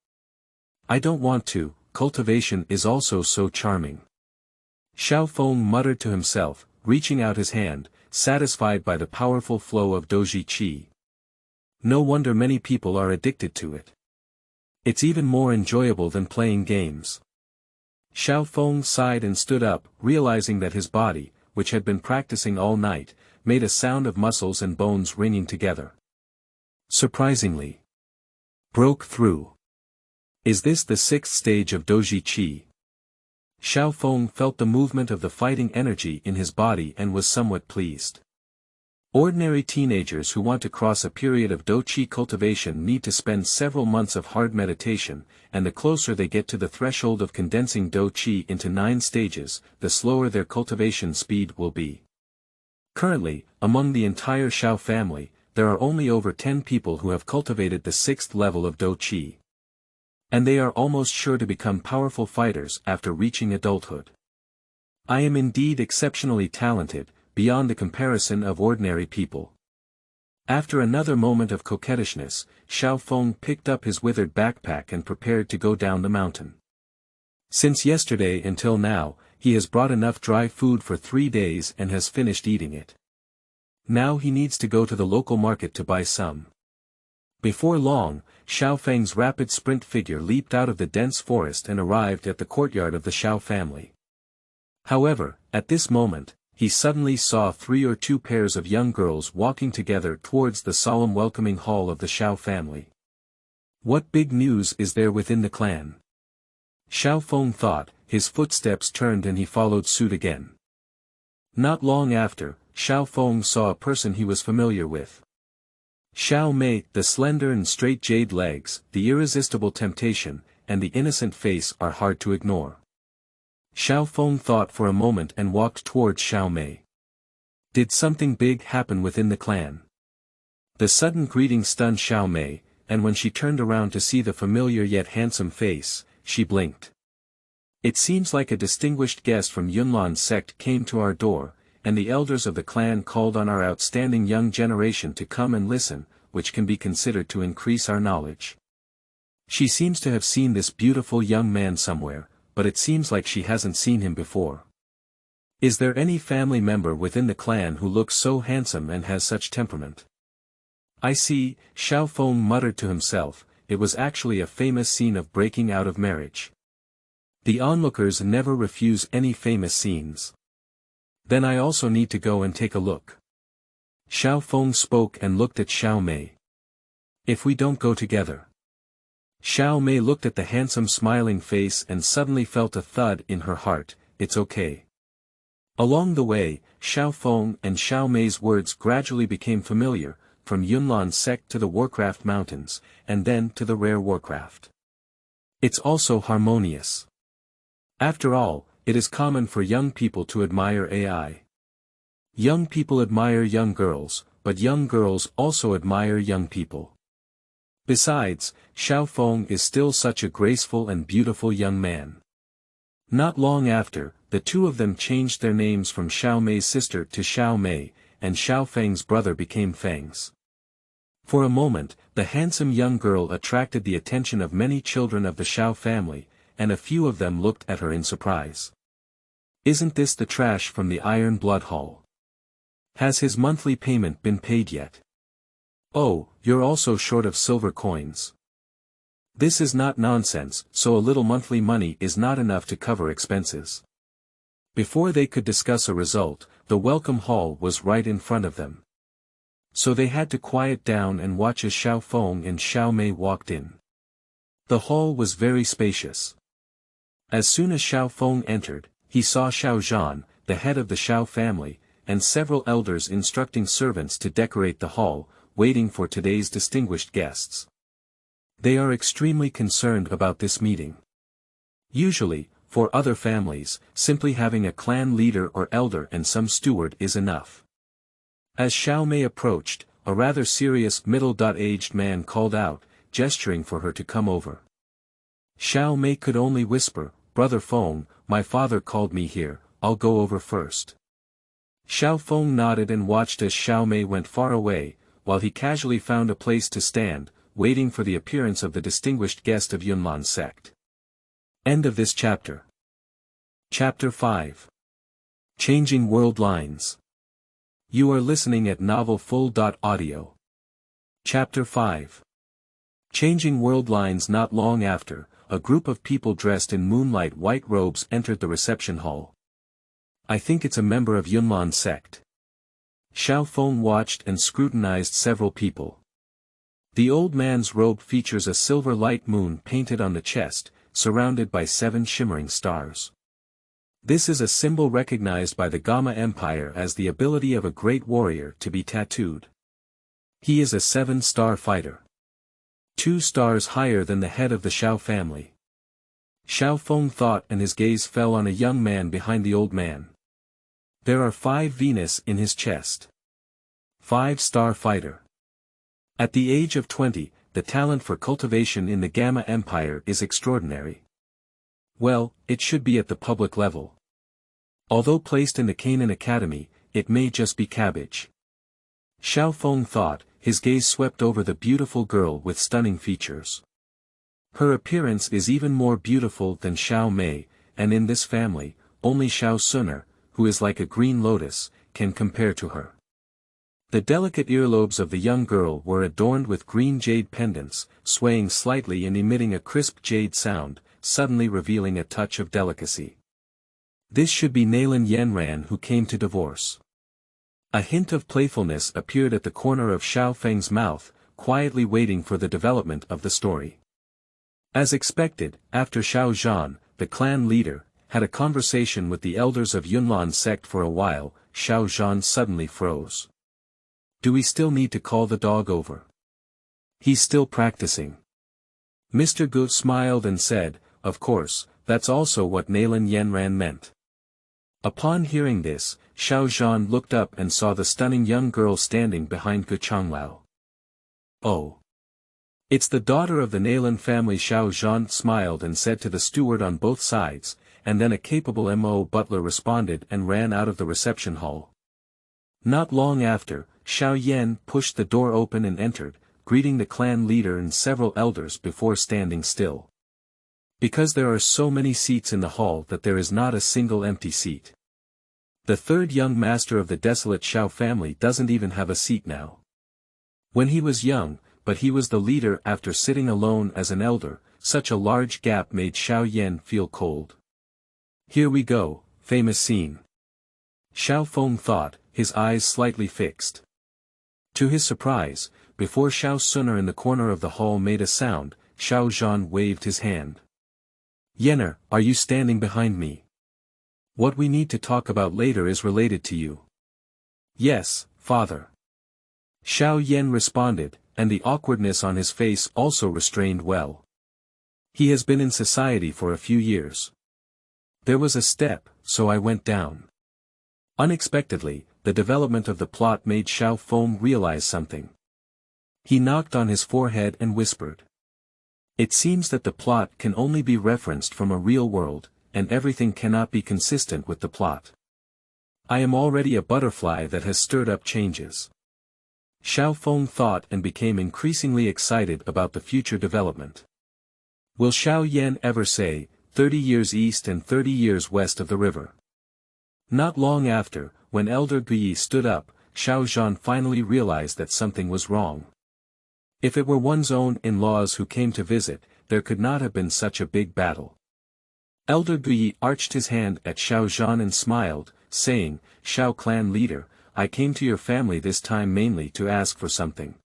I don't want to, cultivation is also so charming. Xiao Feng muttered to himself, reaching out his hand, satisfied by the powerful flow of Dou Zhi Qi. No wonder many people are addicted to it. It's even more enjoyable than playing games. Xiao Feng sighed and stood up, realizing that his body, which had been practicing all night, made a sound of muscles and bones ringing together. Surprisingly. Broke through. Is this the sixth stage of Dou Zhi Qi? Xiao Feng felt the movement of the fighting energy in his body and was somewhat pleased. Ordinary teenagers who want to cross a period of Dou Qi cultivation need to spend several months of hard meditation, and the closer they get to the threshold of condensing Dou Qi into 9 stages, the slower their cultivation speed will be. Currently, among the entire Xiao family, there are only over 10 people who have cultivated the 6th level of Dou Qi. And they are almost sure to become powerful fighters after reaching adulthood. I am indeed exceptionally talented, beyond the comparison of ordinary people. After another moment of coquettishness, Xiao Feng picked up his withered backpack and prepared to go down the mountain. Since yesterday until now, he has brought enough dry food for 3 days and has finished eating it. Now he needs to go to the local market to buy some. Before long, Xiao Feng's rapid sprint figure leaped out of the dense forest and arrived at the courtyard of the Xiao family. However, at this moment, he suddenly saw 3 or 2 pairs of young girls walking together towards the solemn welcoming hall of the Xiao family. What big news is there within the clan? Xiao Feng thought, his footsteps turned and he followed suit again. Not long after, Xiao Feng saw a person he was familiar with. Xiao Mei, the slender and straight jade legs, the irresistible temptation, and the innocent face are hard to ignore. Xiao Feng thought for a moment and walked towards Xiao Mei. Did something big happen within the clan? The sudden greeting stunned Xiao Mei, and when she turned around to see the familiar yet handsome face, she blinked. It seems like a distinguished guest from Yunlan's sect came to our door, and the elders of the clan called on our outstanding young generation to come and listen, which can be considered to increase our knowledge. She seems to have seen this beautiful young man somewhere, but it seems like she hasn't seen him before. Is there any family member within the clan who looks so handsome and has such temperament? I see, Xiao Feng muttered to himself, it was actually a famous scene of breaking out of marriage. The onlookers never refuse any famous scenes. Then I also need to go and take a look. Xiao Feng spoke and looked at Xiao Mei. If we don't go together. Xiao Mei looked at the handsome smiling face and suddenly felt a thud in her heart, it's okay. Along the way, Xiao Feng and Xiao Mei's words gradually became familiar, from Yunlan sect to the Warcraft Mountains, and then to the rare Warcraft. It's also harmonious. After all, it is common for young people to admire AI. Young people admire young girls, but young girls also admire young people. Besides, Xiao Feng is still such a graceful and beautiful young man. Not long after, the two of them changed their names from Xiao Mei's sister to Xiao Mei, and Xiao Feng's brother became Feng's. For a moment, the handsome young girl attracted the attention of many children of the Xiao family, and a few of them looked at her in surprise. Isn't this the trash from the Iron Blood Hall? Has his monthly payment been paid yet? Oh, you're also short of silver coins. This is not nonsense, so a little monthly money is not enough to cover expenses. Before they could discuss a result, the welcome hall was right in front of them. So they had to quiet down and watch as Xiao Feng and Xiao Mei walked in. The hall was very spacious. As soon as Xiao Feng entered, he saw Xiao Yan, the head of the Xiao family, and several elders instructing servants to decorate the hall, waiting for today's distinguished guests. They are extremely concerned about this meeting. Usually, for other families, simply having a clan leader or elder and some steward is enough. As Xiao Mei approached, a rather serious middle-aged man called out, gesturing for her to come over. Xiao Mei could only whisper, "Brother Feng, my father called me here, I'll go over first." Xiao Feng nodded and watched as Xiao Mei went far away, while he casually found a place to stand, waiting for the appearance of the distinguished guest of Yunlan sect. End of this chapter. Chapter 5. Changing World Lines. You are listening at novelfull.audio. Chapter 5. Changing world lines. Not long after, a group of people dressed in moonlight white robes entered the reception hall. I think it's a member of Yunlan sect. Xiao Feng watched and scrutinized several people. The old man's robe features a silver light moon painted on the chest, surrounded by 7 shimmering stars. This is a symbol recognized by the Gamma Empire as the ability of a great warrior to be tattooed. He is a 7-star fighter. 2 stars higher than the head of the Xiao family. Xiao Feng thought, and his gaze fell on a young man behind the old man. There are 5 Venus in his chest. 5-star fighter. At the age of 20, the talent for cultivation in the Gamma Empire is extraordinary. Well, it should be at the public level. Although placed in the Canaan Academy, it may just be cabbage. Xiao Feng thought, his gaze swept over the beautiful girl with stunning features. Her appearance is even more beautiful than Xiao Mei, and in this family, only Xiao Suner, who is like a green lotus, can compare to her. The delicate earlobes of the young girl were adorned with green jade pendants, swaying slightly and emitting a crisp jade sound, suddenly revealing a touch of delicacy. This should be Nalan Yanran who came to divorce. A hint of playfulness appeared at the corner of Xiao Feng's mouth, quietly waiting for the development of the story. As expected, after Xiao Yan, the clan leader, had a conversation with the elders of Yunlan sect for a while, Xiao Yan suddenly froze. Do we still need to call the dog over? He's still practicing. Mr. Gu smiled and said, of course, that's also what Nalan Yanran meant. Upon hearing this, Xiao Yan looked up and saw the stunning young girl standing behind Gu Changlao. Oh. It's the daughter of the Nalan family. Xiao Yan smiled and said to the steward on both sides, and then a capable Mo butler responded and ran out of the reception hall. Not long after, Xiao Yan pushed the door open and entered, greeting the clan leader and several elders before standing still. Because there are so many seats in the hall that there is not a single empty seat. The third young master of the desolate Xiao family doesn't even have a seat now. When he was young, but he was the leader after sitting alone as an elder, such a large gap made Xiao Yan feel cold. Here we go, famous scene. Xiao Feng thought, his eyes slightly fixed. To his surprise, before Xiao Suner in the corner of the hall made a sound, Xiao Zhan waved his hand. Yener, are you standing behind me? What we need to talk about later is related to you. Yes, father. Xiao Yan responded, and the awkwardness on his face also restrained well. He has been in society for a few years. There was a step, so I went down. Unexpectedly, the development of the plot made Xiao Feng realize something. He knocked on his forehead and whispered. It seems that the plot can only be referenced from a real world, and everything cannot be consistent with the plot. I am already a butterfly that has stirred up changes. Xiao Feng thought and became increasingly excited about the future development. Will Xiao Yan ever say, 30 years east and 30 years west of the river? Not long after, when Elder Dou Zhi Qi stood up, Xiao Zhan finally realized that something was wrong. If it were one's own in-laws who came to visit, there could not have been such a big battle. Elder Dou Zhi Qi arched his hand at Xiao Zhan and smiled, saying, Xiao clan leader, I came to your family this time mainly to ask for something.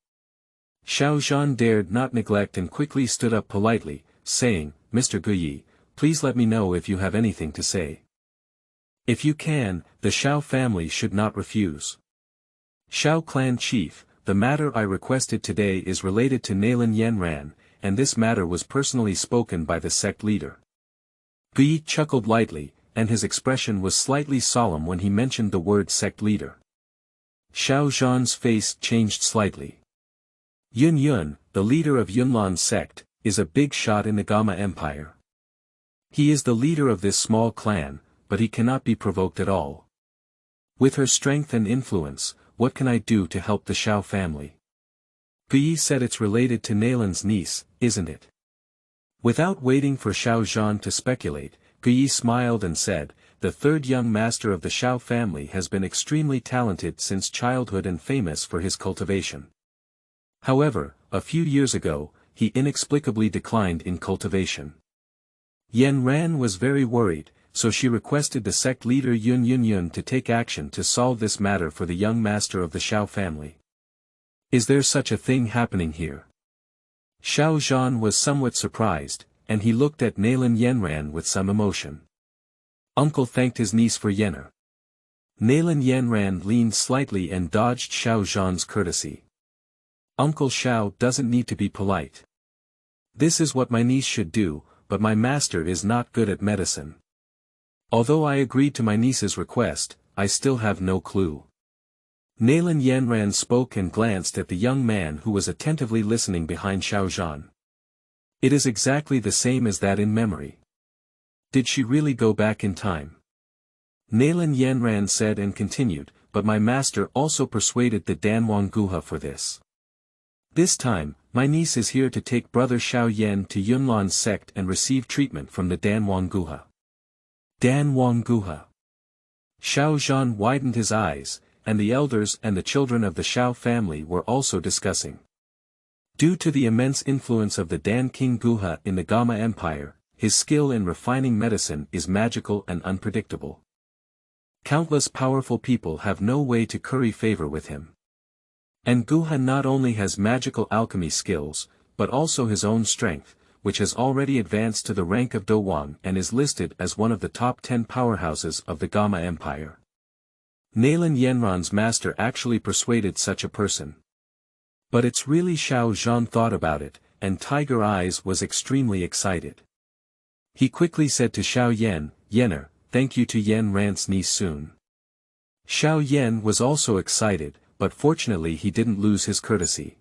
Xiao Zhan dared not neglect and quickly stood up politely, saying, Mr. Dou Zhi Qi, please let me know if you have anything to say. If you can, the Xiao family should not refuse. Xiao clan chief, the matter I requested today is related to Nalin Yanran, and this matter was personally spoken by the sect leader. Dou Zhi Qi chuckled lightly, and his expression was slightly solemn when he mentioned the word sect leader. Xiao Zhan's face changed slightly. Yun Yun, the leader of Yunlan's sect, is a big shot in the Gama Empire. He is the leader of this small clan, but he cannot be provoked at all. With her strength and influence, what can I do to help the Xiao family? Dou Zhi Qi said it's related to Nalin's niece, isn't it? Without waiting for Xiao Zhan to speculate, Dou Zhi Qi smiled and said, the third young master of the Xiao family has been extremely talented since childhood and famous for his cultivation. However, a few years ago, he inexplicably declined in cultivation. Yan Ran was very worried, so she requested the sect leader Yun Yun to take action to solve this matter for the young master of the Xiao family. Is there such a thing happening here? Xiao Zhan was somewhat surprised, and he looked at Nalin Yanran with some emotion. Uncle thanked his niece for Yener. Nalin Yanran leaned slightly and dodged Xiao Zhan's courtesy. Uncle Xiao doesn't need to be polite. This is what my niece should do, but my master is not good at medicine. Although I agreed to my niece's request, I still have no clue. Nalin Yanran spoke and glanced at the young man who was attentively listening behind Xiao Zhan. It is exactly the same as that in memory. Did she really go back in time? Nalin Yanran said and continued, but my master also persuaded the Danwang Guha for this. This time, my niece is here to take brother Xiao Yan to Yunlan's sect and receive treatment from the Danwang Guha. Danwang Guha. Xiao Zhan widened his eyes, and the elders and the children of the Xiao family were also discussing. Due to the immense influence of the Dan King Guha in the Gama Empire, his skill in refining medicine is magical and unpredictable. Countless powerful people have no way to curry favor with him. And Guha not only has magical alchemy skills, but also his own strength, which has already advanced to the rank of Dowang and is listed as one of the top 10 powerhouses of the Gama Empire. Nalin Yanran's master actually persuaded such a person. But it's really Xiao Zhan thought about it, and Tiger Eyes was extremely excited. He quickly said to Xiao Yan, Yener, thank you to Yan Ran's niece soon. Xiao Yan was also excited, but fortunately he didn't lose his courtesy.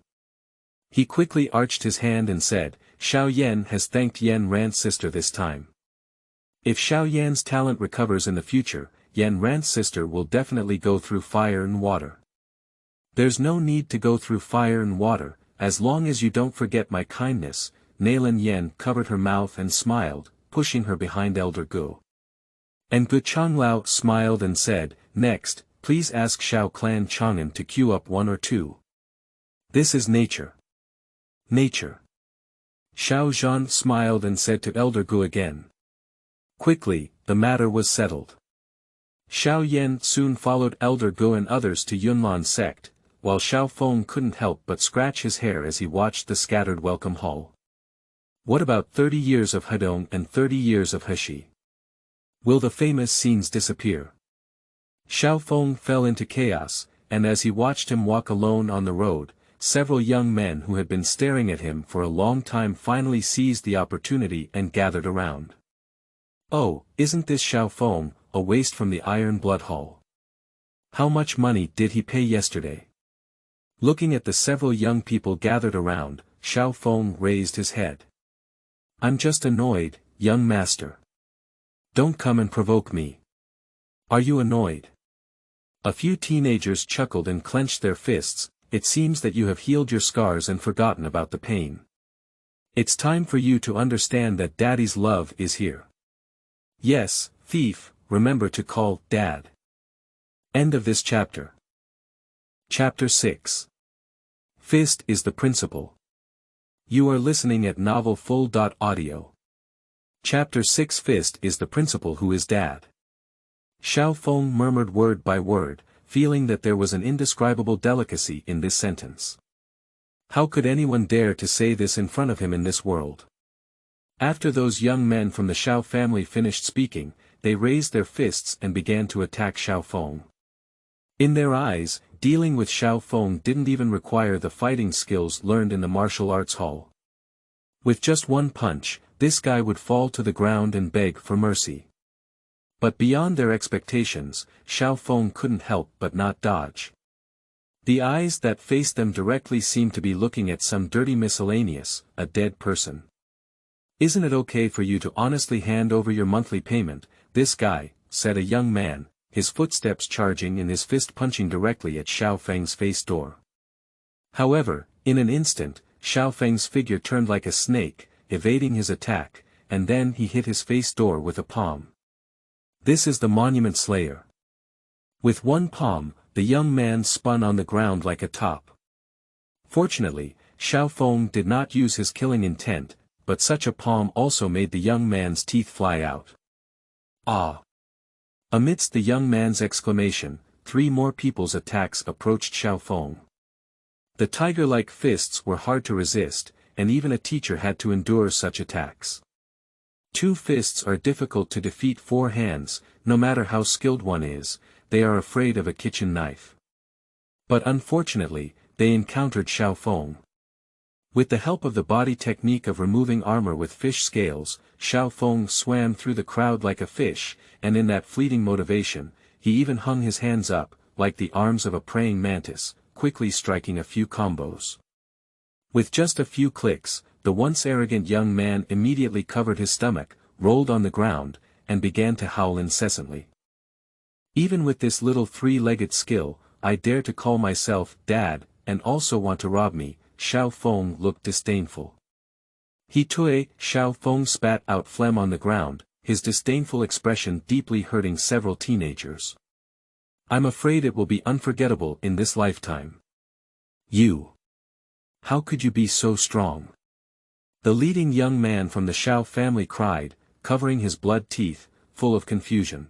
He quickly arched his hand and said, Xiao Yan has thanked Yan Ran's sister this time. If Xiao Yan's talent recovers in the future, Yan Ran's sister will definitely go through fire and water. There's no need to go through fire and water, as long as you don't forget my kindness, Nalan Yen covered her mouth and smiled, pushing her behind Elder Gu. And Gu Changlao smiled and said, "Next, please ask Xiao Clan Chang'an to queue up 1 or 2. This is nature. Nature." Xiao Zhan smiled and said to Elder Gu again. Quickly, the matter was settled. Xiao Yan soon followed Elder Gu and others to Yunlan sect, while Xiao Feng couldn't help but scratch his hair as he watched the scattered welcome hall. What about 30 years of Hedong and 30 years of Heshi? Will the famous scenes disappear? Xiao Feng fell into chaos, and as he watched him walk alone on the road, several young men who had been staring at him for a long time finally seized the opportunity and gathered around. "Oh, isn't this Xiao Feng, a waste from the Iron Blood Hall? How much money did he pay yesterday?" Looking at the several young people gathered around, Xiao Feng raised his head. "I'm just annoyed, young master. Don't come and provoke me. Are you annoyed?" A few teenagers chuckled and clenched their fists. "It seems that you have healed your scars and forgotten about the pain. It's time for you to understand that Daddy's love is here. Yes, thief, remember to call Dad." End of this chapter. Chapter 6. Fist is the principle. You are listening at novelfull.audio. Chapter 6. Fist is the principle. Who is Dad? Xiao Feng murmured word by word, feeling that there was an indescribable delicacy in this sentence. How could anyone dare to say this in front of him in this world? After those young men from the Xiao family finished speaking, they raised their fists and began to attack Xiao Feng. In their eyes, dealing with Xiao Feng didn't even require the fighting skills learned in the martial arts hall. With just one punch, this guy would fall to the ground and beg for mercy. But beyond their expectations, Xiao Feng couldn't help but not dodge. The eyes that faced them directly seemed to be looking at some dirty miscellaneous, a dead person. "Isn't it okay for you to honestly hand over your monthly payment, this guy," said a young man, his footsteps charging and his fist punching directly at Xiao Feng's face door. However, in an instant, Xiao Feng's figure turned like a snake, evading his attack, and then he hit his face door with a palm. This is the Monument Slayer. With one palm, the young man spun on the ground like a top. Fortunately, Xiao Feng did not use his killing intent, but such a palm also made the young man's teeth fly out. "Ah!" Amidst the young man's exclamation, 3 more people's attacks approached Xiao Feng. The tiger-like fists were hard to resist, and even a teacher had to endure such attacks. 2 fists are difficult to defeat 4 hands, no matter how skilled one is, they are afraid of a kitchen knife. But unfortunately, they encountered Xiao Feng. With the help of the body technique of removing armor with fish scales, Xiao Feng swam through the crowd like a fish, and in that fleeting motivation, he even hung his hands up, like the arms of a praying mantis, quickly striking a few combos. With just a few clicks, the once arrogant young man immediately covered his stomach, rolled on the ground, and began to howl incessantly. "Even with this little 3-legged skill, I dare to call myself Dad, and also want to rob me." Xiao Feng looked disdainful. Xiao Feng spat out phlegm on the ground, his disdainful expression deeply hurting several teenagers. "I'm afraid it will be unforgettable in this lifetime. You! How could you be so strong?" The leading young man from the Xiao family cried, covering his blood teeth, full of confusion.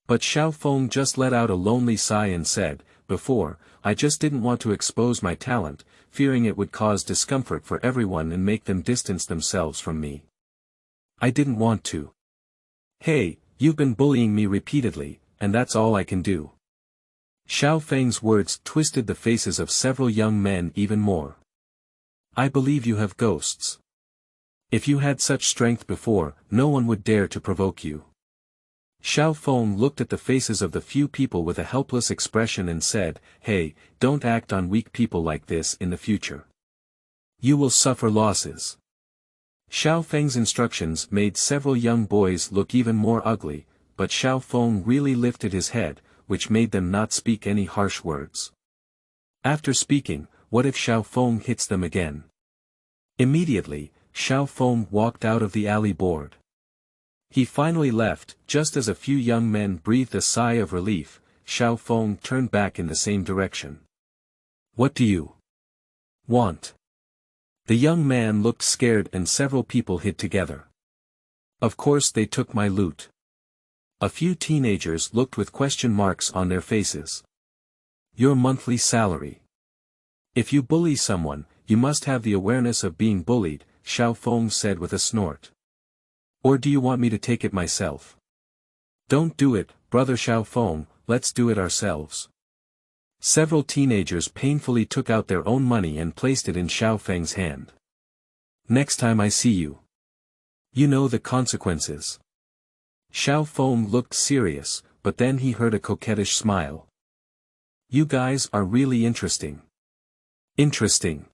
But Xiao Feng just let out a lonely sigh and said, "Before, I just didn't want to expose my talent, fearing it would cause discomfort for everyone and make them distance themselves from me. I didn't want to. Hey, you've been bullying me repeatedly, and that's all I can do." Xiao Feng's words twisted the faces of several young men even more. "I believe you have ghosts. If you had such strength before, no one would dare to provoke you." Xiao Feng looked at the faces of the few people with a helpless expression and said, "Hey, don't act on weak people like this in the future. You will suffer losses." Xiao Feng's instructions made several young boys look even more ugly, but Xiao Feng really lifted his head, which made them not speak any harsh words. After speaking, "What if Xiao Feng hits them again?" Immediately, Xiao Feng walked out of the alley bored. He finally left, just as a few young men breathed a sigh of relief. Xiao Feng turned back in the same direction. What do you want? The young man looked scared and several people hid together. Of course they took my loot. A few teenagers looked with question marks on their faces. Your monthly salary. If you bully someone, you must have the awareness of being bullied, Xiao Feng said with a snort. Or do you want me to take it myself? Don't do it, brother Xiao Feng, let's do it ourselves. Several teenagers painfully took out their own money and placed it in Xiao Feng's hand. Next time I see you, you know the consequences. Xiao Feng looked serious, but then he heard a coquettish smile. You guys are really interesting. Interesting.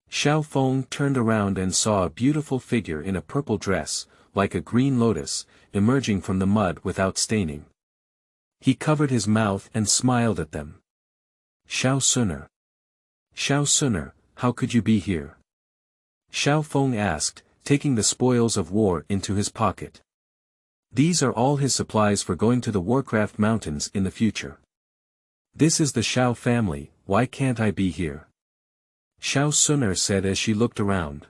Xiao Feng turned around and saw a beautiful figure in a purple dress, like a green lotus, emerging from the mud without staining. He covered his mouth and smiled at them. Xiao Suner. Xiao Suner, how could you be here? Xiao Feng asked, taking the spoils of war into his pocket. These are all his supplies for going to the Warcraft Mountains in the future. This is the Xiao family, why can't I be here? Xiao Suner said as she looked around.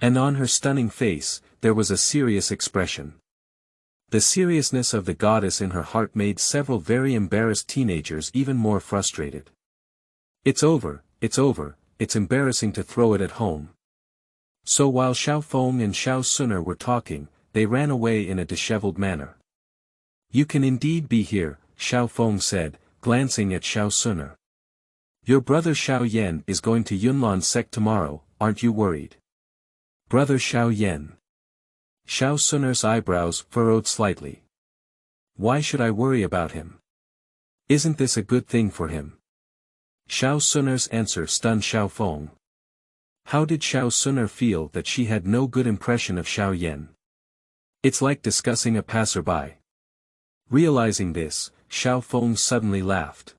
And on her stunning face, there was a serious expression. The seriousness of the goddess in her heart made several very embarrassed teenagers even more frustrated. It's over, it's embarrassing to throw it at home. So while Xiao Feng and Xiao Suner were talking, they ran away in a disheveled manner. You can indeed be here, Xiao Feng said, glancing at Xiao Suner. Your brother Xiao Yan is going to Yunlan sect tomorrow, aren't you worried? Brother Xiao Yan. Xiao Suner's eyebrows furrowed slightly. Why should I worry about him? Isn't this a good thing for him? Xiao Suner's answer stunned Xiao Feng. How did Xiao Suner feel that she had no good impression of Xiao Yan? It's like discussing a passerby. Realizing this, Xiao Feng suddenly laughed.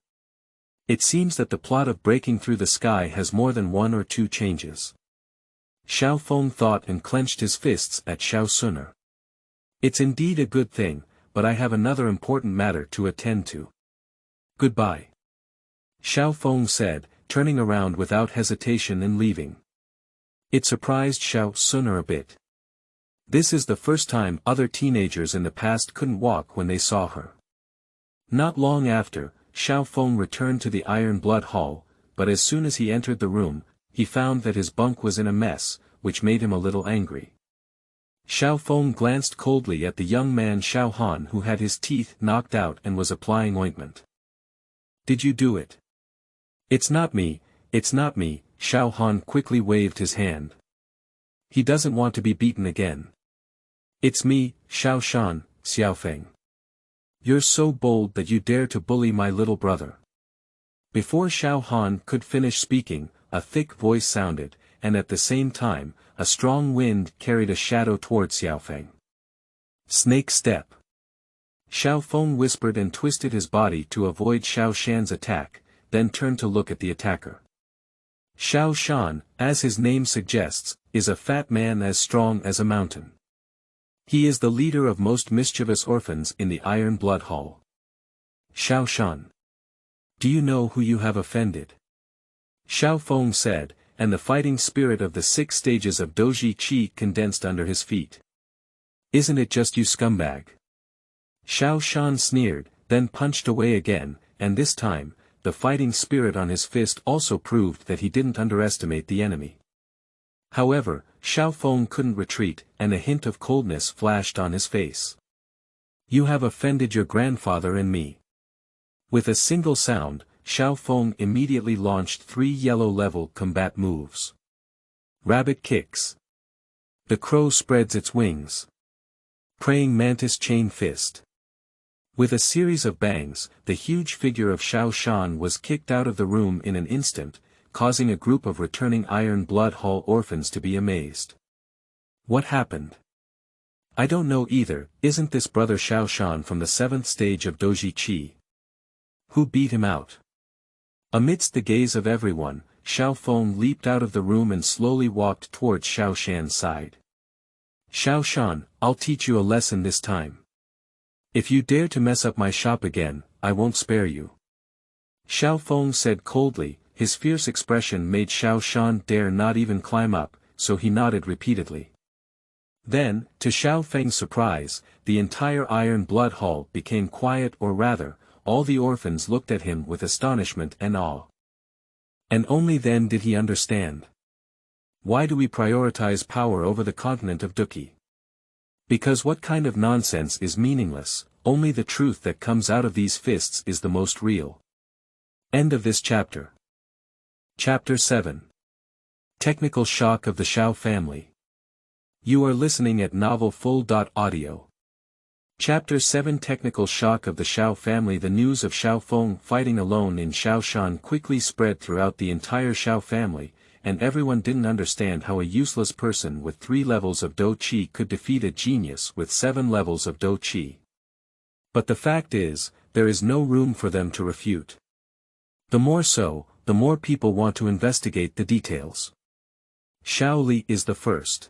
It seems that the plot of breaking through the sky has more than one or two changes. Xiao Feng thought and clenched his fists at Xiao Suner. It's indeed a good thing, but I have another important matter to attend to. Goodbye. Xiao Feng said, turning around without hesitation and leaving. It surprised Xiao Suner a bit. This is the first time other teenagers in the past couldn't walk when they saw her. Not long after, Xiao Feng returned to the Iron Blood Hall, but as soon as he entered the room, he found that his bunk was in a mess, which made him a little angry. Xiao Feng glanced coldly at the young man Xiao Han who had his teeth knocked out and was applying ointment. Did you do it? It's not me, Xiao Han quickly waved his hand. He doesn't want to be beaten again. It's me, Xiao Shan, Xiao Feng. You're so bold that you dare to bully my little brother. Before Xiao Han could finish speaking, a thick voice sounded, and at the same time, a strong wind carried a shadow toward Xiao Feng. Snake step. Xiao Feng whispered and twisted his body to avoid Xiao Shan's attack, then turned to look at the attacker. Xiao Shan, as his name suggests, is a fat man as strong as a mountain. He is the leader of most mischievous orphans in the Iron Blood Hall. Xiao Shan. Do you know who you have offended? Xiao Feng said, and the fighting spirit of the 6 stages of Dou Zhi Qi condensed under his feet. Isn't it just you scumbag? Xiao Shan sneered, then punched away again, and this time, the fighting spirit on his fist also proved that he didn't underestimate the enemy. However, Xiao Feng couldn't retreat, and a hint of coldness flashed on his face. You have offended your grandfather and me. With a single sound, Xiao Feng immediately launched 3 yellow-level combat moves. Rabbit kicks. The crow spreads its wings. Praying mantis chain fist. With a series of bangs, the huge figure of Xiao Shan was kicked out of the room in an instant, causing a group of returning Iron Blood Hall orphans to be amazed. What happened? I don't know either, isn't this brother Xiao Shan from the 7th stage of Dou Zhi Qi? Who beat him out? Amidst the gaze of everyone, Xiao Feng leaped out of the room and slowly walked towards Xiao Shan's side. "Xiao Shan, I'll teach you a lesson this time. If you dare to mess up my shop again, I won't spare you." Xiao Feng said coldly. His fierce expression made Xiao Shan dare not even climb up, so he nodded repeatedly. Then, to Xiao Feng's surprise, the entire Iron Blood Hall became quiet, or rather, all the orphans looked at him with astonishment and awe. And only then did he understand. Why do we prioritize power over the continent of Dou Qi? Because what kind of nonsense is meaningless, only the truth that comes out of these fists is the most real. End of this chapter. Chapter 7. Technical Shock of the Xiao Family. You are listening at novelfull.audio. Chapter 7. Technical Shock of the Xiao Family. The news of Xiao Feng fighting alone in Xiaoshan quickly spread throughout the entire Xiao family, and everyone didn't understand how a useless person with 3 levels of Dou Qi could defeat a genius with 7 levels of Dou Qi. But the fact is, there is no room for them to refute. The more so, the more people want to investigate the details. Xiao Li is the first.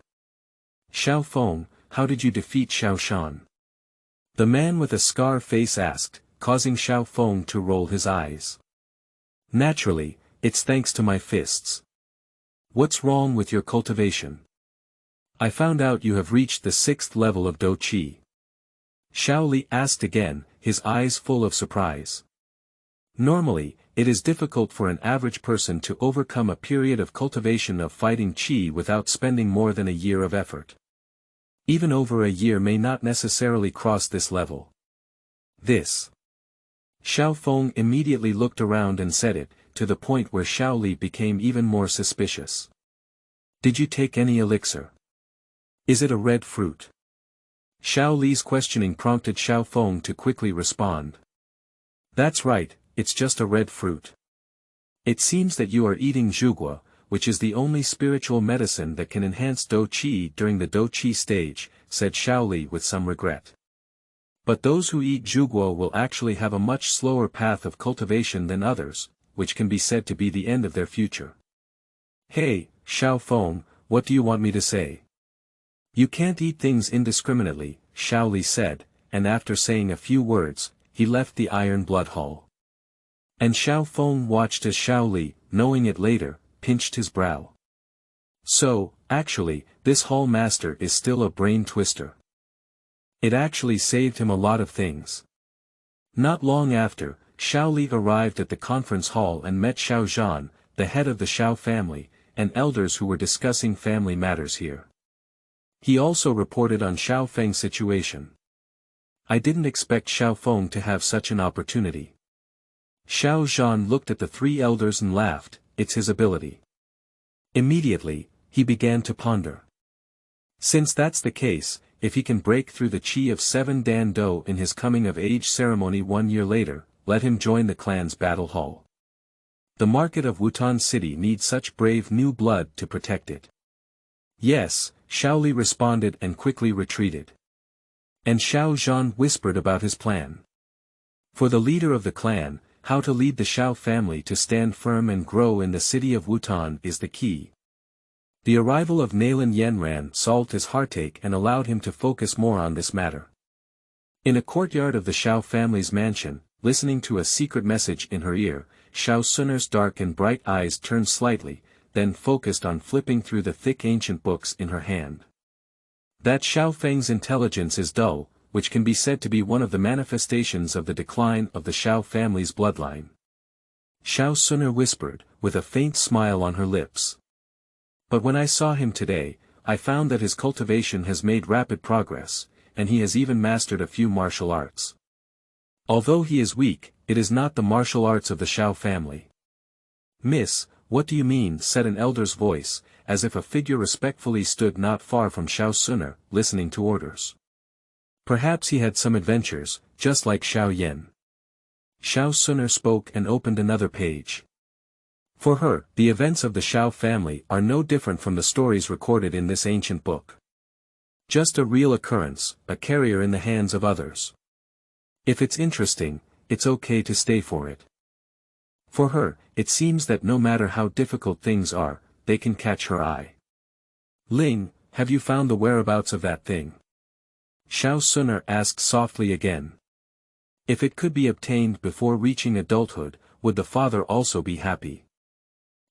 "Xiao Feng, how did you defeat Xiao Shan?" The man with a scar face asked, causing Xiao Feng to roll his eyes. "Naturally, it's thanks to my fists." "What's wrong with your cultivation?" "I found out you have reached the 6th level of Dou Qi." Xiao Li asked again, his eyes full of surprise. Normally, it is difficult for an average person to overcome a period of cultivation of fighting qi without spending more than a year of effort. Even over a year may not necessarily cross this level. This. Xiao Feng immediately looked around and said it, to the point where Xiao Li became even more suspicious. "Did you take any elixir? Is it a red fruit?" Xiao Li's questioning prompted Xiao Feng to quickly respond. "That's right. It's just a red fruit. It seems that you are eating zhugua, which is the only spiritual medicine that can enhance Dou Qi during the Dou Qi stage," said Xiao Li with some regret. "But those who eat zhugua will actually have a much slower path of cultivation than others, which can be said to be the end of their future." "Hey, Xiao Feng, what do you want me to say?" "You can't eat things indiscriminately," Xiao Li said, and after saying a few words, he left the Iron Blood Hall. And Xiao Feng watched as Xiao Li, knowing it later, pinched his brow. So, actually, this hall master is still a brain twister. It actually saved him a lot of things. Not long after, Xiao Li arrived at the conference hall and met Xiao Zhan, the head of the Xiao family, and elders who were discussing family matters here. He also reported on Xiao Feng's situation. "I didn't expect Xiao Feng to have such an opportunity." Xiao Zhan looked at the 3 elders and laughed. "It's his ability." Immediately, he began to ponder. Since that's the case, if he can break through the qi of 7 Dan Dou in his coming-of-age ceremony 1 year later, let him join the clan's battle hall. The market of Wutan City needs such brave new blood to protect it. "Yes," Xiao Li responded and quickly retreated. And Xiao Zhan whispered about his plan. For the leader of the clan, how to lead the Xiao family to stand firm and grow in the city of Wutan is the key. The arrival of Nalan Yanran solved his heartache and allowed him to focus more on this matter. In a courtyard of the Xiao family's mansion, listening to a secret message in her ear, Xiao Sun'er's dark and bright eyes turned slightly, then focused on flipping through the thick ancient books in her hand. That Xiao Feng's intelligence is dull, which can be said to be one of the manifestations of the decline of the Xiao family's bloodline. Xiao Sun'er whispered, with a faint smile on her lips. "But when I saw him today, I found that his cultivation has made rapid progress, and he has even mastered a few martial arts. Although he is weak, it is not the martial arts of the Xiao family." "Miss, what do you mean?" said an elder's voice, as if a figure respectfully stood not far from Xiao Sun'er, listening to orders. "Perhaps he had some adventures, just like Xiao Yan." Xiao Sun'er spoke and opened another page. For her, the events of the Xiao family are no different from the stories recorded in this ancient book. Just a real occurrence, a carrier in the hands of others. If it's interesting, it's okay to stay for it. For her, it seems that no matter how difficult things are, they can catch her eye. Ling, have you found the whereabouts of that thing? Xiao Suner asked softly again. If it could be obtained before reaching adulthood, would the father also be happy?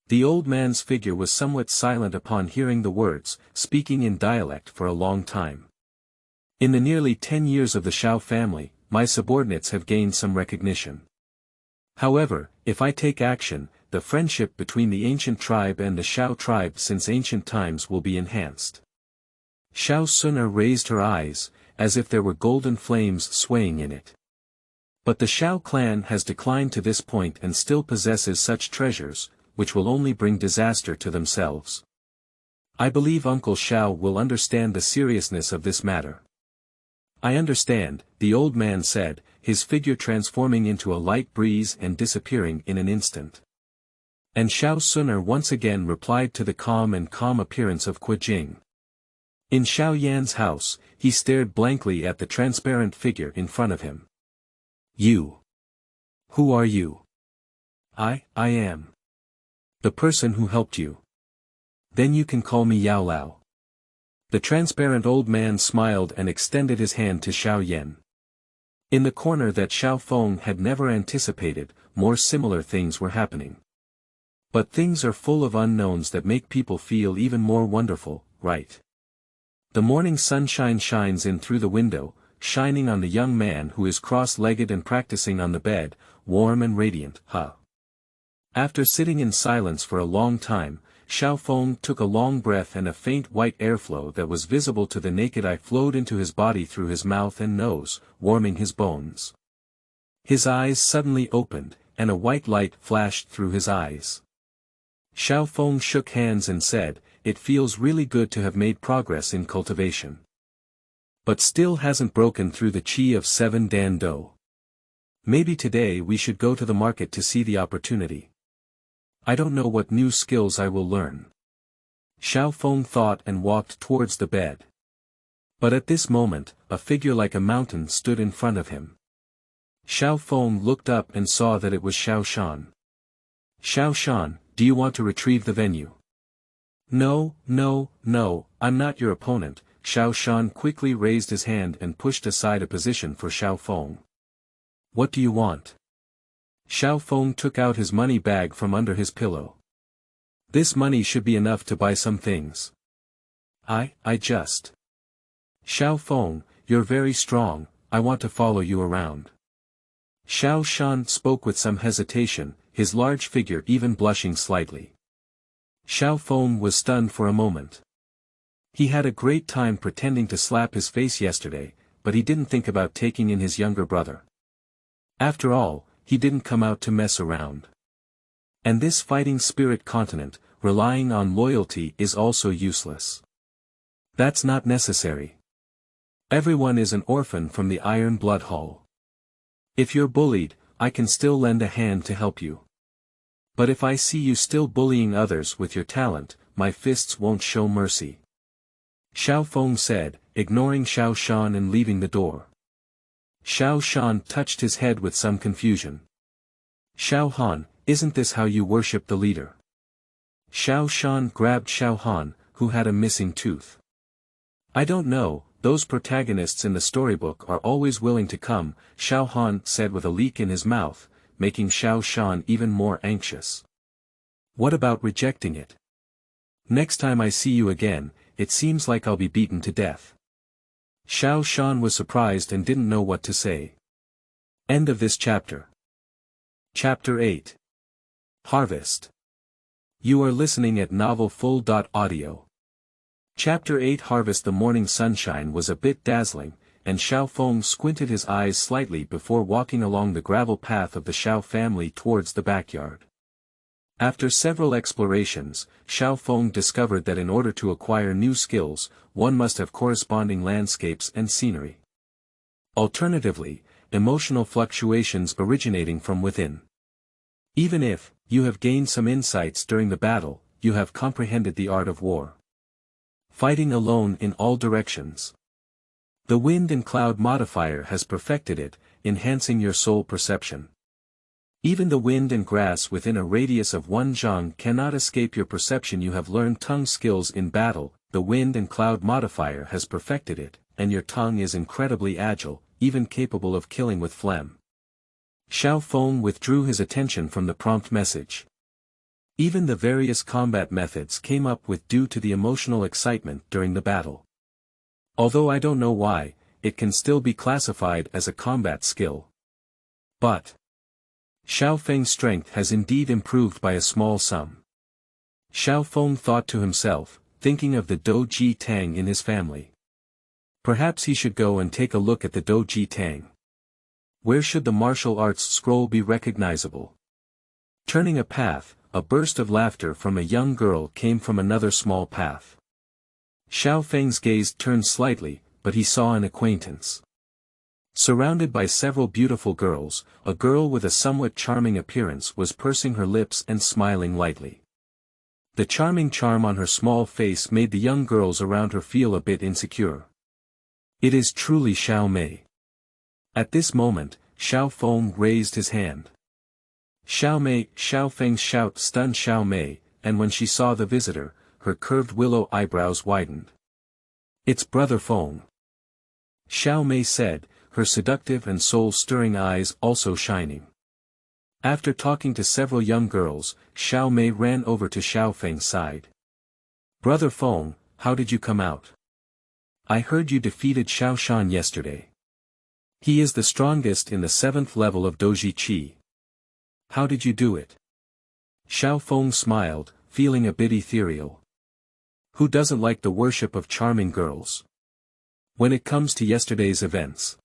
The old man's figure was somewhat silent upon hearing the words, speaking in dialect for a long time. In the nearly 10 years of the Xiao family, my subordinates have gained some recognition. However, if I take action, the friendship between the ancient tribe and the Xiao tribe since ancient times will be enhanced. Xiao Suner raised her eyes, as if there were golden flames swaying in it. But the Xiao clan has declined to this point and still possesses such treasures, which will only bring disaster to themselves. I believe Uncle Xiao will understand the seriousness of this matter. I understand, the old man said, his figure transforming into a light breeze and disappearing in an instant. And Xiao Suner once again replied to the calm appearance of Jing. In Xiao Yan's house, he stared blankly at the transparent figure in front of him. You. Who are you? I am. The person who helped you. Then you can call me Yao Lao. The transparent old man smiled and extended his hand to Xiao Yan. In the corner that Xiao Feng had never anticipated, more similar things were happening. But things are full of unknowns that make people feel even more wonderful, right? The morning sunshine shines in through the window, shining on the young man who is cross-legged and practicing on the bed, warm and radiant, After sitting in silence for a long time, Xiao Feng took a long breath and a faint white airflow that was visible to the naked eye flowed into his body through his mouth and nose, warming his bones. His eyes suddenly opened, and a white light flashed through his eyes. Xiao Feng shook hands and said, "It feels really good to have made progress in cultivation. But still hasn't broken through the qi of 7 Dan Dou. Maybe today we should go to the market to see the opportunity. I don't know what new skills I will learn." Xiao Feng thought and walked towards the bed. But at this moment, a figure like a mountain stood in front of him. Xiao Feng looked up and saw that it was Xiao Shan. "Xiao Shan, do you want to retrieve the venue?" No, I'm not your opponent." Xiao Shan quickly raised his hand and pushed aside a position for Xiao Feng. "What do you want?" Xiao Feng took out his money bag from under his pillow. "This money should be enough to buy some things. I just. Xiao Feng, you're very strong, I want to follow you around." Xiao Shan spoke with some hesitation, his large figure even blushing slightly. Xiao Feng was stunned for a moment. He had a great time pretending to slap his face yesterday, but he didn't think about taking in his younger brother. After all, he didn't come out to mess around. And this fighting spirit continent, relying on loyalty is also useless. That's not necessary. Everyone is an orphan from the Iron Blood Hall. If you're bullied, I can still lend a hand to help you. But if I see you still bullying others with your talent, my fists won't show mercy. Xiao Feng said, ignoring Xiao Shan and leaving the door. Xiao Shan touched his head with some confusion. "Xiao Han, isn't this how you worship the leader?" Xiao Shan grabbed Xiao Han, who had a missing tooth. "I don't know, those protagonists in the storybook are always willing to come," Xiao Han said with a leak in his mouth, making Xiao Shan even more anxious. "What about rejecting it? Next time I see you again, it seems like I'll be beaten to death." Xiao Shan was surprised and didn't know what to say. End of this chapter. Chapter 8. Harvest. You are listening at novelfull.audio. Chapter 8 Harvest. The morning sunshine was a bit dazzling, and Xiao Feng squinted his eyes slightly before walking along the gravel path of the Xiao family towards the backyard. After several explorations, Xiao Feng discovered that in order to acquire new skills, one must have corresponding landscapes and scenery. Alternatively, emotional fluctuations originating from within. Even if you have gained some insights during the battle, you have comprehended the art of war. Fighting alone in all directions. The wind and cloud modifier has perfected it, enhancing your soul perception. Even the wind and grass within a radius of 1 zhang cannot escape your perception. You have learned tongue skills in battle, the wind and cloud modifier has perfected it, and your tongue is incredibly agile, even capable of killing with phlegm. Xiao Feng withdrew his attention from the prompt message. Even the various combat methods came up with due to the emotional excitement during the battle. Although I don't know why, it can still be classified as a combat skill. But Xiao Feng's strength has indeed improved by a small sum. Xiao Feng thought to himself, thinking of the Dou Zhi Qi in his family. Perhaps he should go and take a look at the Dou Zhi Qi. Where should the martial arts scroll be recognizable? Turning a path, a burst of laughter from a young girl came from another small path. Xiao Feng's gaze turned slightly, but he saw an acquaintance. Surrounded by several beautiful girls, a girl with a somewhat charming appearance was pursing her lips and smiling lightly. The charming charm on her small face made the young girls around her feel a bit insecure. It is truly Xiao Mei. At this moment, Xiao Feng raised his hand. Xiao Mei, Xiao Feng's shout stunned Xiao Mei, and when she saw the visitor, her curved willow eyebrows widened. It's Brother Feng. Xiao Mei said, her seductive and soul-stirring eyes also shining. After talking to several young girls, Xiao Mei ran over to Xiao Feng's side. Brother Feng, how did you come out? I heard you defeated Xiao Shan yesterday. He is the strongest in the 7th level of Dou Zhi Qi. How did you do it? Xiao Feng smiled, feeling a bit ethereal. Who doesn't like the worship of charming girls? When it comes to yesterday's events.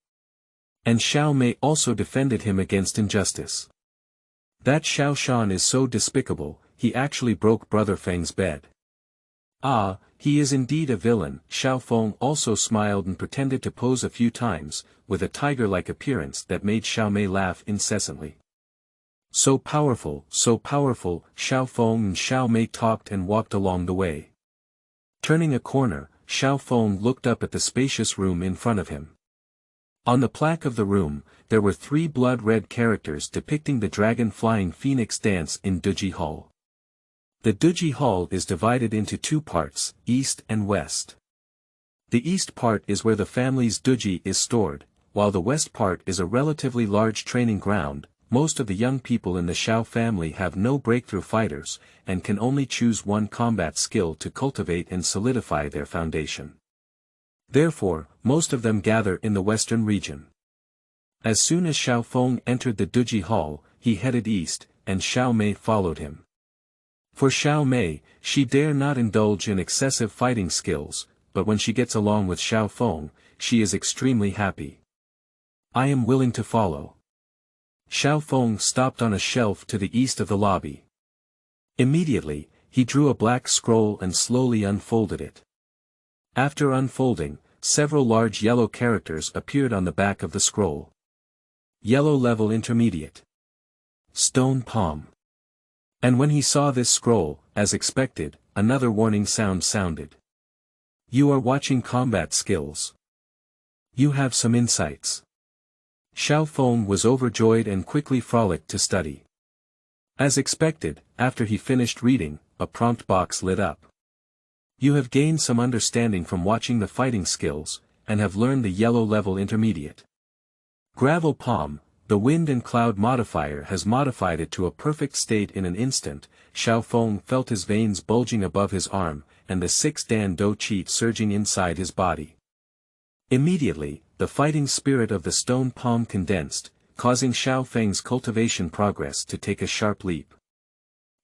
And Xiao Mei also defended him against injustice. That Xiao Shan is so despicable, he actually broke Brother Feng's bed. Ah, he is indeed a villain. Xiao Feng also smiled and pretended to pose a few times, with a tiger-like appearance that made Xiao Mei laugh incessantly. So powerful, Xiao Feng and Xiao Mei talked and walked along the way. Turning a corner, Xiao Feng looked up at the spacious room in front of him. On the plaque of the room, there were 3 blood-red characters depicting the dragon-flying phoenix dance in Dou Zhi Hall. The Dou Zhi Hall is divided into 2 parts, east and west. The east part is where the family's Dou Zhi is stored, while the west part is a relatively large training ground. Most of the young people in the Xiao family have no breakthrough fighters, and can only choose one combat skill to cultivate and solidify their foundation. Therefore, most of them gather in the western region. As soon as Xiao Feng entered the Dou Zhi Hall, he headed east, and Xiao Mei followed him. For Xiao Mei, she dare not indulge in excessive fighting skills, but when she gets along with Xiao Feng, she is extremely happy. I am willing to follow. Xiao Feng stopped on a shelf to the east of the lobby. Immediately, he drew a black scroll and slowly unfolded it. After unfolding, several large yellow characters appeared on the back of the scroll. Yellow level intermediate. Stone palm. And when he saw this scroll, as expected, another warning sound sounded. You are watching combat skills. You have some insights. Xiao Feng was overjoyed and quickly frolicked to study. As expected, after he finished reading, a prompt box lit up. You have gained some understanding from watching the fighting skills, and have learned the yellow level intermediate. Gravel palm, the wind and cloud modifier has modified it to a perfect state in an instant. Xiao Feng felt his veins bulging above his arm, and the 6 Dan Dou Qi surging inside his body. Immediately, the fighting spirit of the stone palm condensed, causing Xiao Feng's cultivation progress to take a sharp leap.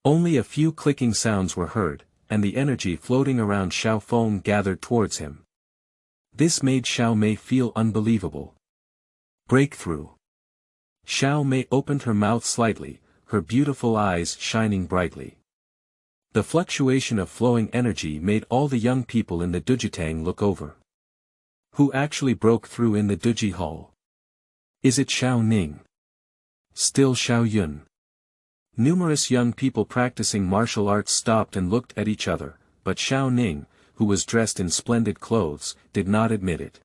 Only a few clicking sounds were heard, and the energy floating around Xiao Feng gathered towards him. This made Xiao Mei feel unbelievable. Breakthrough. Xiao Mei opened her mouth slightly, her beautiful eyes shining brightly. The fluctuation of flowing energy made all the young people in the Dou Zhi Qi look over. Who actually broke through in the Dou Zhi Hall? Is it Xiao Ning? Still Xiao Yun? Numerous young people practicing martial arts stopped and looked at each other, but Xiao Ning, who was dressed in splendid clothes, did not admit it.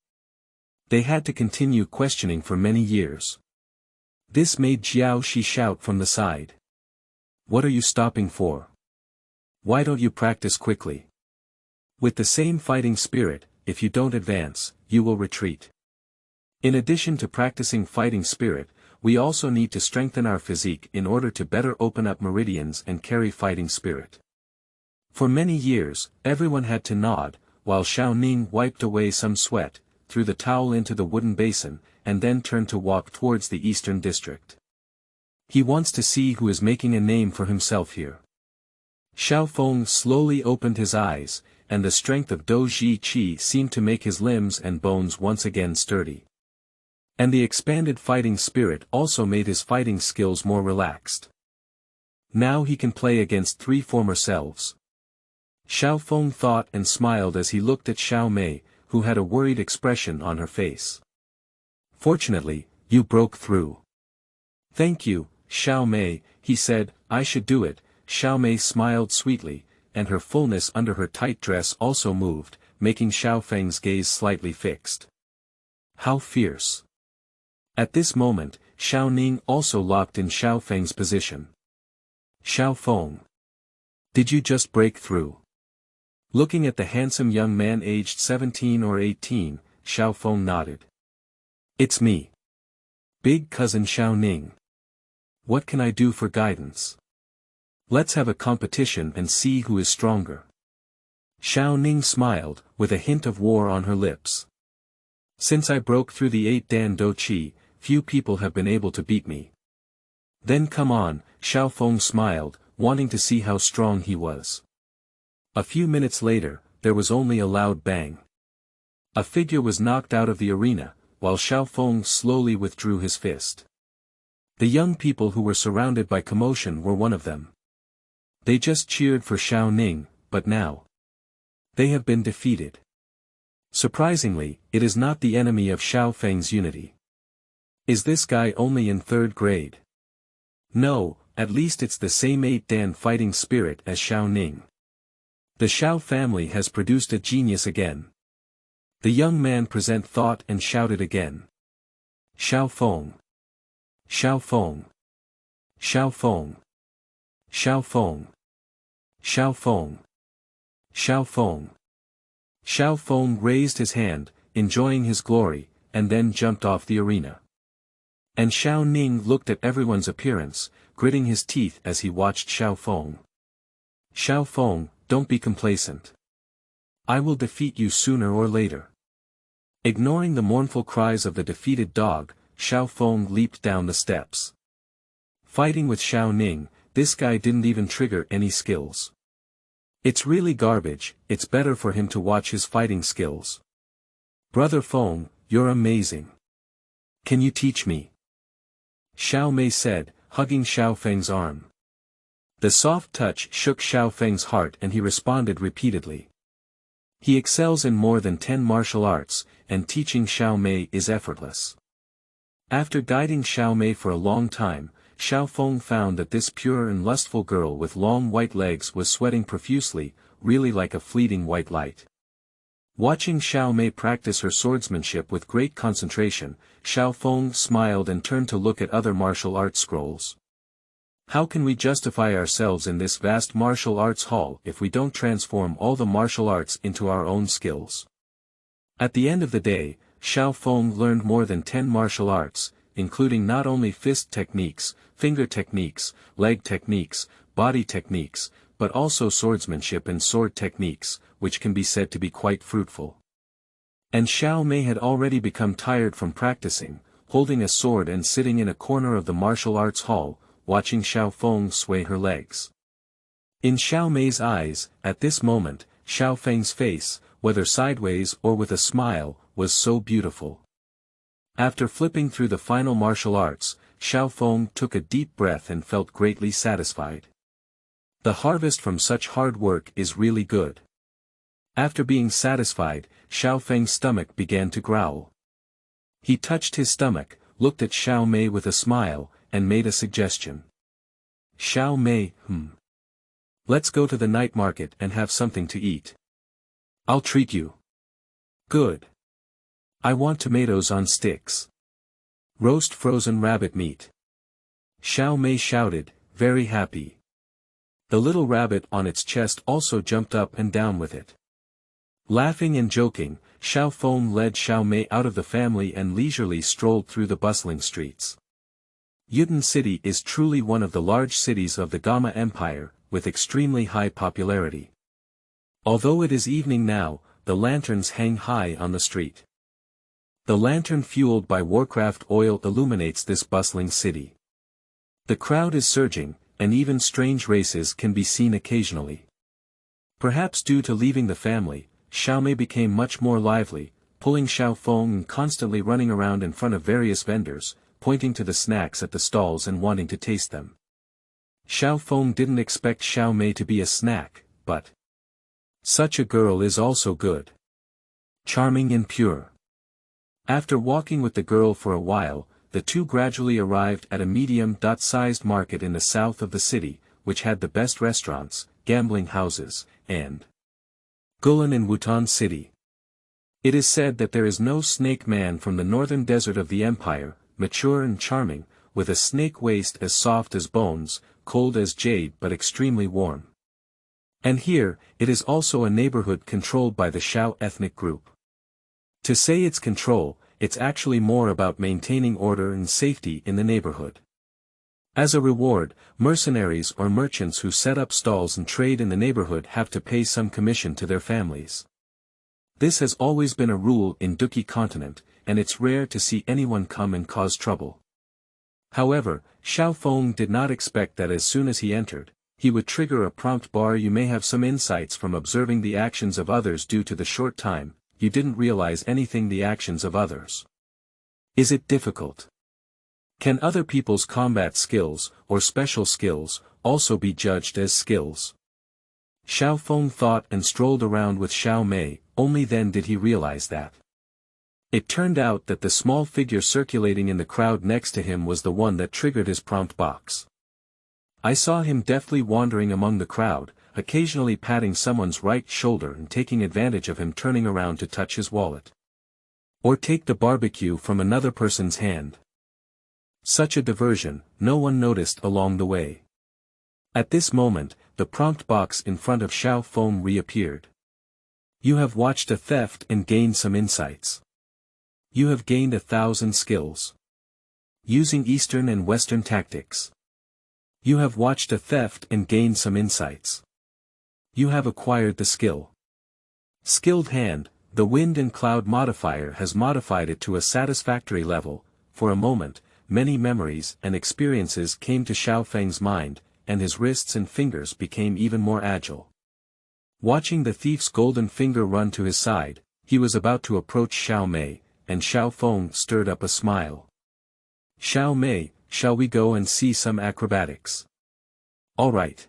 They had to continue questioning for many years. This made Xiao Shi shout from the side. What are you stopping for? Why don't you practice quickly? With the same fighting spirit, if you don't advance, you will retreat. In addition to practicing fighting spirit, we also need to strengthen our physique in order to better open up meridians and carry fighting spirit. For many years, everyone had to nod, while Xiao Ning wiped away some sweat, threw the towel into the wooden basin, and then turned to walk towards the eastern district. He wants to see who is making a name for himself here. Xiao Feng slowly opened his eyes, and the strength of Dou Zhi Qi seemed to make his limbs and bones once again sturdy. And the expanded fighting spirit also made his fighting skills more relaxed. Now he can play against 3 former selves. Xiao Feng thought and smiled as he looked at Xiao Mei, who had a worried expression on her face. Fortunately, you broke through. Thank you, Xiao Mei, he said. I should do it. Xiao Mei smiled sweetly, and her fullness under her tight dress also moved, making Xiao Feng's gaze slightly fixed. How fierce. At this moment, Xiao Ning also locked in Xiao Feng's position. Xiao Feng. Did you just break through? Looking at the handsome young man aged 17 or 18, Xiao Feng nodded. It's me. Big cousin Xiao Ning. What can I do for guidance? Let's have a competition and see who is stronger. Xiao Ning smiled, with a hint of war on her lips. Since I broke through the 8 Dan Dou Qi, few people have been able to beat me. Then come on, Xiao Feng smiled, wanting to see how strong he was. A few minutes later, there was only a loud bang. A figure was knocked out of the arena, while Xiao Feng slowly withdrew his fist. The young people who were surrounded by commotion were one of them. They just cheered for Xiao Ning, but now they have been defeated. Surprisingly, it is not the enemy of Xiao Feng's unity. Is this guy only in 3rd grade? No, at least it's the same 8 Dan fighting spirit as Xiao Ning. The Xiao family has produced a genius again. The young man present thought and shouted again. Xiao Feng. Xiao Feng. Xiao Feng. Xiao Feng. Xiao Feng. Xiao Feng. Xiao Feng raised his hand, enjoying his glory, and then jumped off the arena. And Xiao Ning looked at everyone's appearance, gritting his teeth as he watched Xiao Feng. Xiao Feng, don't be complacent. I will defeat you sooner or later. Ignoring the mournful cries of the defeated dog, Xiao Feng leaped down the steps. Fighting with Xiao Ning, this guy didn't even trigger any skills. It's really garbage. It's better for him to watch his fighting skills. Brother Feng, you're amazing. Can you teach me? Xiao Mei said, hugging Xiao Feng's arm. The soft touch shook Xiao Feng's heart and he responded repeatedly. He excels in more than 10 martial arts, and teaching Xiao Mei is effortless. After guiding Xiao Mei for a long time, Xiao Feng found that this pure and lustful girl with long white legs was sweating profusely, really like a fleeting white light. Watching Xiao Mei practice her swordsmanship with great concentration, Xiao Feng smiled and turned to look at other martial arts scrolls. How can we justify ourselves in this vast martial arts hall if we don't transform all the martial arts into our own skills? At the end of the day, Xiao Feng learned more than 10 martial arts, including not only fist techniques, finger techniques, leg techniques, body techniques, but also swordsmanship and sword techniques, which can be said to be quite fruitful. And Xiao Mei had already become tired from practicing, holding a sword and sitting in a corner of the martial arts hall, watching Xiao Feng sway her legs. In Xiao Mei's eyes, at this moment, Xiao Feng's face, whether sideways or with a smile, was so beautiful. After flipping through the final martial arts, Xiao Feng took a deep breath and felt greatly satisfied. The harvest from such hard work is really good. After being satisfied, Xiao Feng's stomach began to growl. He touched his stomach, looked at Xiao Mei with a smile, and made a suggestion. Xiao Mei, Let's go to the night market and have something to eat. I'll treat you. Good. I want tomatoes on sticks. Roast frozen rabbit meat. Xiao Mei shouted, very happy. The little rabbit on its chest also jumped up and down with it. Laughing and joking, Xiao Feng led Xiao Mei out of the family and leisurely strolled through the bustling streets. Yutun City is truly one of the large cities of the Gama Empire, with extremely high popularity. Although it is evening now, the lanterns hang high on the street. The lantern fueled by Warcraft oil illuminates this bustling city. The crowd is surging, and even strange races can be seen occasionally. Perhaps due to leaving the family, Xiao Mei became much more lively, pulling Xiao Feng and constantly running around in front of various vendors, pointing to the snacks at the stalls and wanting to taste them. Xiao Feng didn't expect Xiao Mei to be a snack, but such a girl is also good. Charming and pure. After walking with the girl for a while, the two gradually arrived at a medium-sized market in the south of the city, which had the best restaurants, gambling houses, and Gulan in Wutan City. It is said that there is no snake man from the northern desert of the empire, mature and charming, with a snake waist as soft as bones, cold as jade but extremely warm. And here, it is also a neighborhood controlled by the Xiao ethnic group. To say it's control, it's actually more about maintaining order and safety in the neighborhood. As a reward, mercenaries or merchants who set up stalls and trade in the neighborhood have to pay some commission to their families. This has always been a rule in Dou Qi continent, and it's rare to see anyone come and cause trouble. However, Xiao Feng did not expect that as soon as he entered, he would trigger a prompt bar. You may have some insights from observing the actions of others due to the short time, you didn't realize anything the actions of others. Is it difficult? Can other people's combat skills, or special skills, also be judged as skills? Xiao Feng thought and strolled around with Xiao Mei, only then did he realize that. It turned out that the small figure circulating in the crowd next to him was the one that triggered his prompt box. I saw him deftly wandering among the crowd, occasionally patting someone's right shoulder and taking advantage of him turning around to touch his wallet. Or take the barbecue from another person's hand. Such a diversion, no one noticed along the way. At this moment, the prompt box in front of Xiao Feng reappeared. You have watched a theft and gained some insights. You have gained 1,000 skills. Using Eastern and Western tactics. You have watched a theft and gained some insights. You have acquired the skill. Skilled hand, the wind and cloud modifier has modified it to a satisfactory level. For a moment, many memories and experiences came to Xiao Feng's mind, and his wrists and fingers became even more agile. Watching the thief's golden finger run to his side, he was about to approach Xiao Mei, and Xiao Feng stirred up a smile. Xiao Mei, shall we go and see some acrobatics? All right.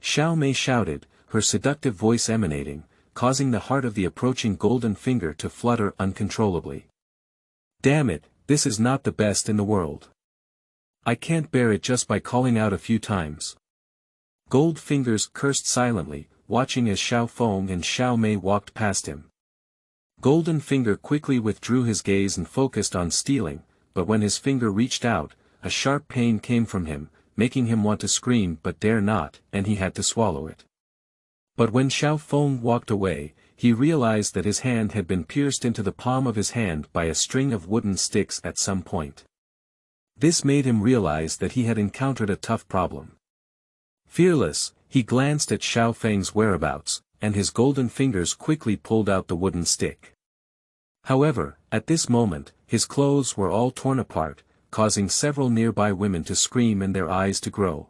Xiao Mei shouted, her seductive voice emanating, causing the heart of the approaching golden finger to flutter uncontrollably. Damn it, this is not the best in the world. I can't bear it just by calling out a few times. Gold fingers cursed silently, watching as Xiao Feng and Xiao Mei walked past him. Golden finger quickly withdrew his gaze and focused on stealing, but when his finger reached out, a sharp pain came from him, making him want to scream but dare not, and he had to swallow it. But when Xiao Feng walked away, he realized that his hand had been pierced into the palm of his hand by a string of wooden sticks at some point. This made him realize that he had encountered a tough problem. Fearless, he glanced at Xiao Feng's whereabouts, and his golden fingers quickly pulled out the wooden stick. However, at this moment, his clothes were all torn apart, causing several nearby women to scream and their eyes to grow.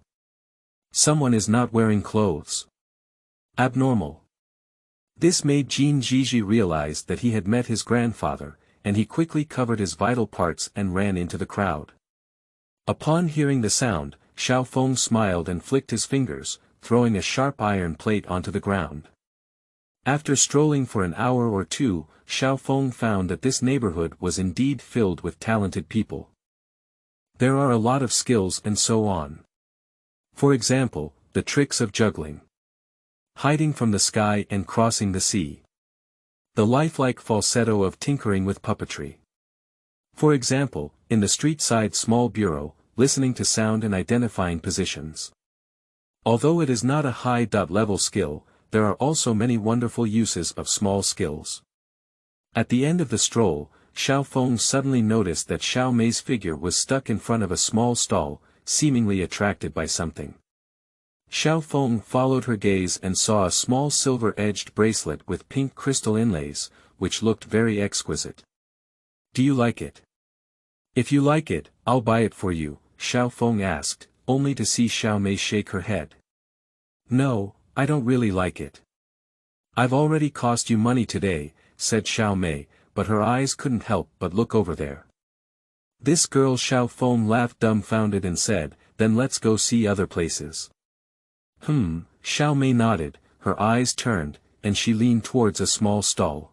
Someone is not wearing clothes. Abnormal. This made Jin Jiji realize that he had met his grandfather, and he quickly covered his vital parts and ran into the crowd. Upon hearing the sound, Xiao Feng smiled and flicked his fingers, throwing a sharp iron plate onto the ground. After strolling for an hour or two, Xiao Feng found that this neighborhood was indeed filled with talented people. There are a lot of skills and so on. For example, the tricks of juggling. Hiding from the sky and crossing the sea. The lifelike falsetto of tinkering with puppetry. For example, in the street-side small bureau, listening to sound and identifying positions. Although it is not a high-level skill, there are also many wonderful uses of small skills. At the end of the stroll, Xiao Feng suddenly noticed that Xiao Mei's figure was stuck in front of a small stall, seemingly attracted by something. Xiao Feng followed her gaze and saw a small silver-edged bracelet with pink crystal inlays, which looked very exquisite. "Do you like it?" "If you like it, I'll buy it for you," Xiao Feng asked, only to see Xiao Mei shake her head. "No, I don't really like it." "I've already cost you money today," said Xiao Mei, but her eyes couldn't help but look over there. This girl Xiao Feng laughed dumbfounded and said, "Then let's go see other places." Xiao Mei nodded, her eyes turned, and she leaned towards a small stall.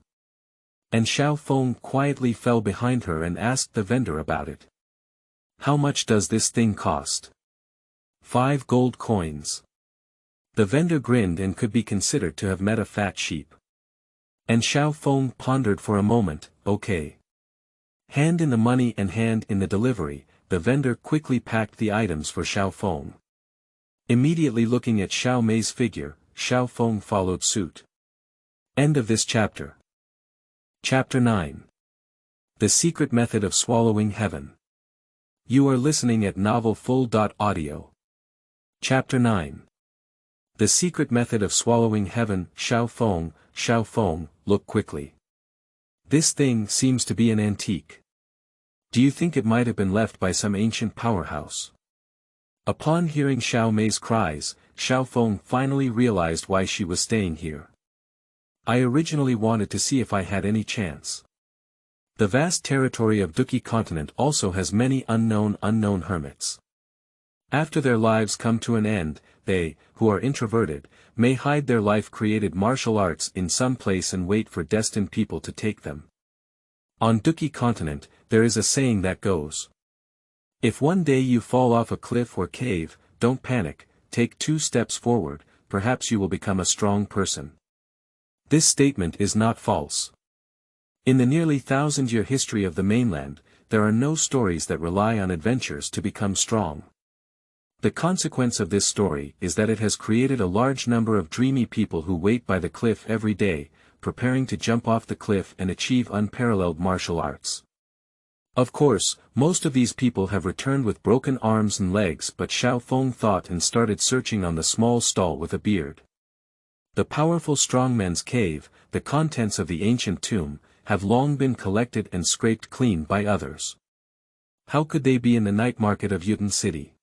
And Xiao Feng quietly fell behind her and asked the vendor about it. "How much does this thing cost?" 5 gold coins. The vendor grinned and could be considered to have met a fat sheep. And Xiao Feng pondered for a moment, "Okay." Hand in the money and hand in the delivery, the vendor quickly packed the items for Xiao Feng. Immediately looking at Xiao Mei's figure, Xiao Feng followed suit. End of this chapter. Chapter 9. The Secret Method of Swallowing Heaven. You are listening at novelfull.audio. Chapter 9. The Secret Method of Swallowing Heaven. Xiao Feng, look quickly. This thing seems to be an antique. Do you think it might have been left by some ancient powerhouse? Upon hearing Xiao Mei's cries, Xiao Feng finally realized why she was staying here. "I originally wanted to see if I had any chance." The vast territory of Dou Zhi Qi continent also has many unknown hermits. After their lives come to an end, they, who are introverted, may hide their life-created martial arts in some place and wait for destined people to take them. On Dou Zhi Qi continent, there is a saying that goes, "If one day you fall off a cliff or cave, don't panic, take 2 steps forward, perhaps you will become a strong person." This statement is not false. In the nearly 1,000-year history of the mainland, there are no stories that rely on adventures to become strong. The consequence of this story is that it has created a large number of dreamy people who wait by the cliff every day, preparing to jump off the cliff and achieve unparalleled martial arts. Of course, most of these people have returned with broken arms and legs, but Xiao Feng thought and started searching on the small stall with a beard. The powerful strongman's cave, the contents of the ancient tomb, have long been collected and scraped clean by others. How could they be in the night market of Yuten City?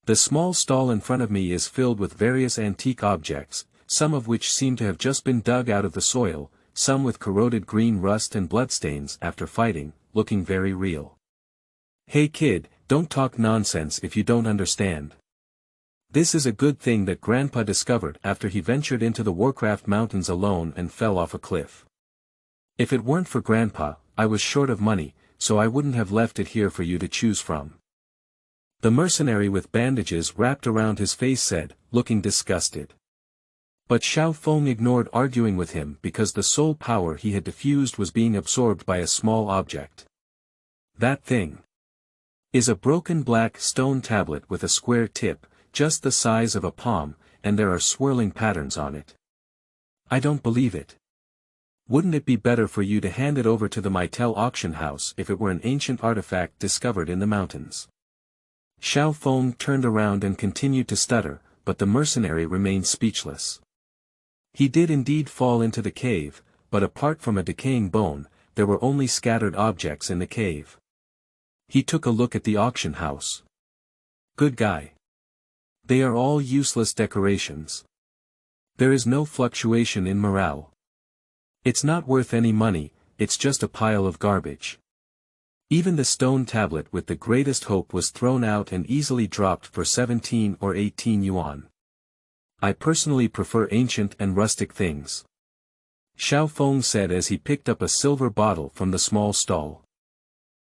The small stall in front of me is filled with various antique objects, some of which seem to have just been dug out of the soil, some with corroded green rust and bloodstains after fighting, looking very real. Hey kid, don't talk nonsense if you don't understand. This is a good thing that Grandpa discovered after he ventured into the Warcraft Mountains alone and fell off a cliff. If it weren't for Grandpa, I was short of money, so I wouldn't have left it here for you to choose from. The mercenary with bandages wrapped around his face said, looking disgusted. But Xiao Feng ignored arguing with him because the soul power he had diffused was being absorbed by a small object. That thing is a broken black stone tablet with a square tip, just the size of a palm, and there are swirling patterns on it. I don't believe it. Wouldn't it be better for you to hand it over to the Meitel auction house if it were an ancient artifact discovered in the mountains? Xiao Feng turned around and continued to stutter, but the mercenary remained speechless. He did indeed fall into the cave, but apart from a decaying bone, there were only scattered objects in the cave. He took a look at the auction house. Good guy. They are all useless decorations. There is no fluctuation in morale. It's not worth any money, it's just a pile of garbage. Even the stone tablet with the greatest hope was thrown out and easily dropped for 17 or 18 yuan. I personally prefer ancient and rustic things. Xiao Feng said as he picked up a silver bottle from the small stall.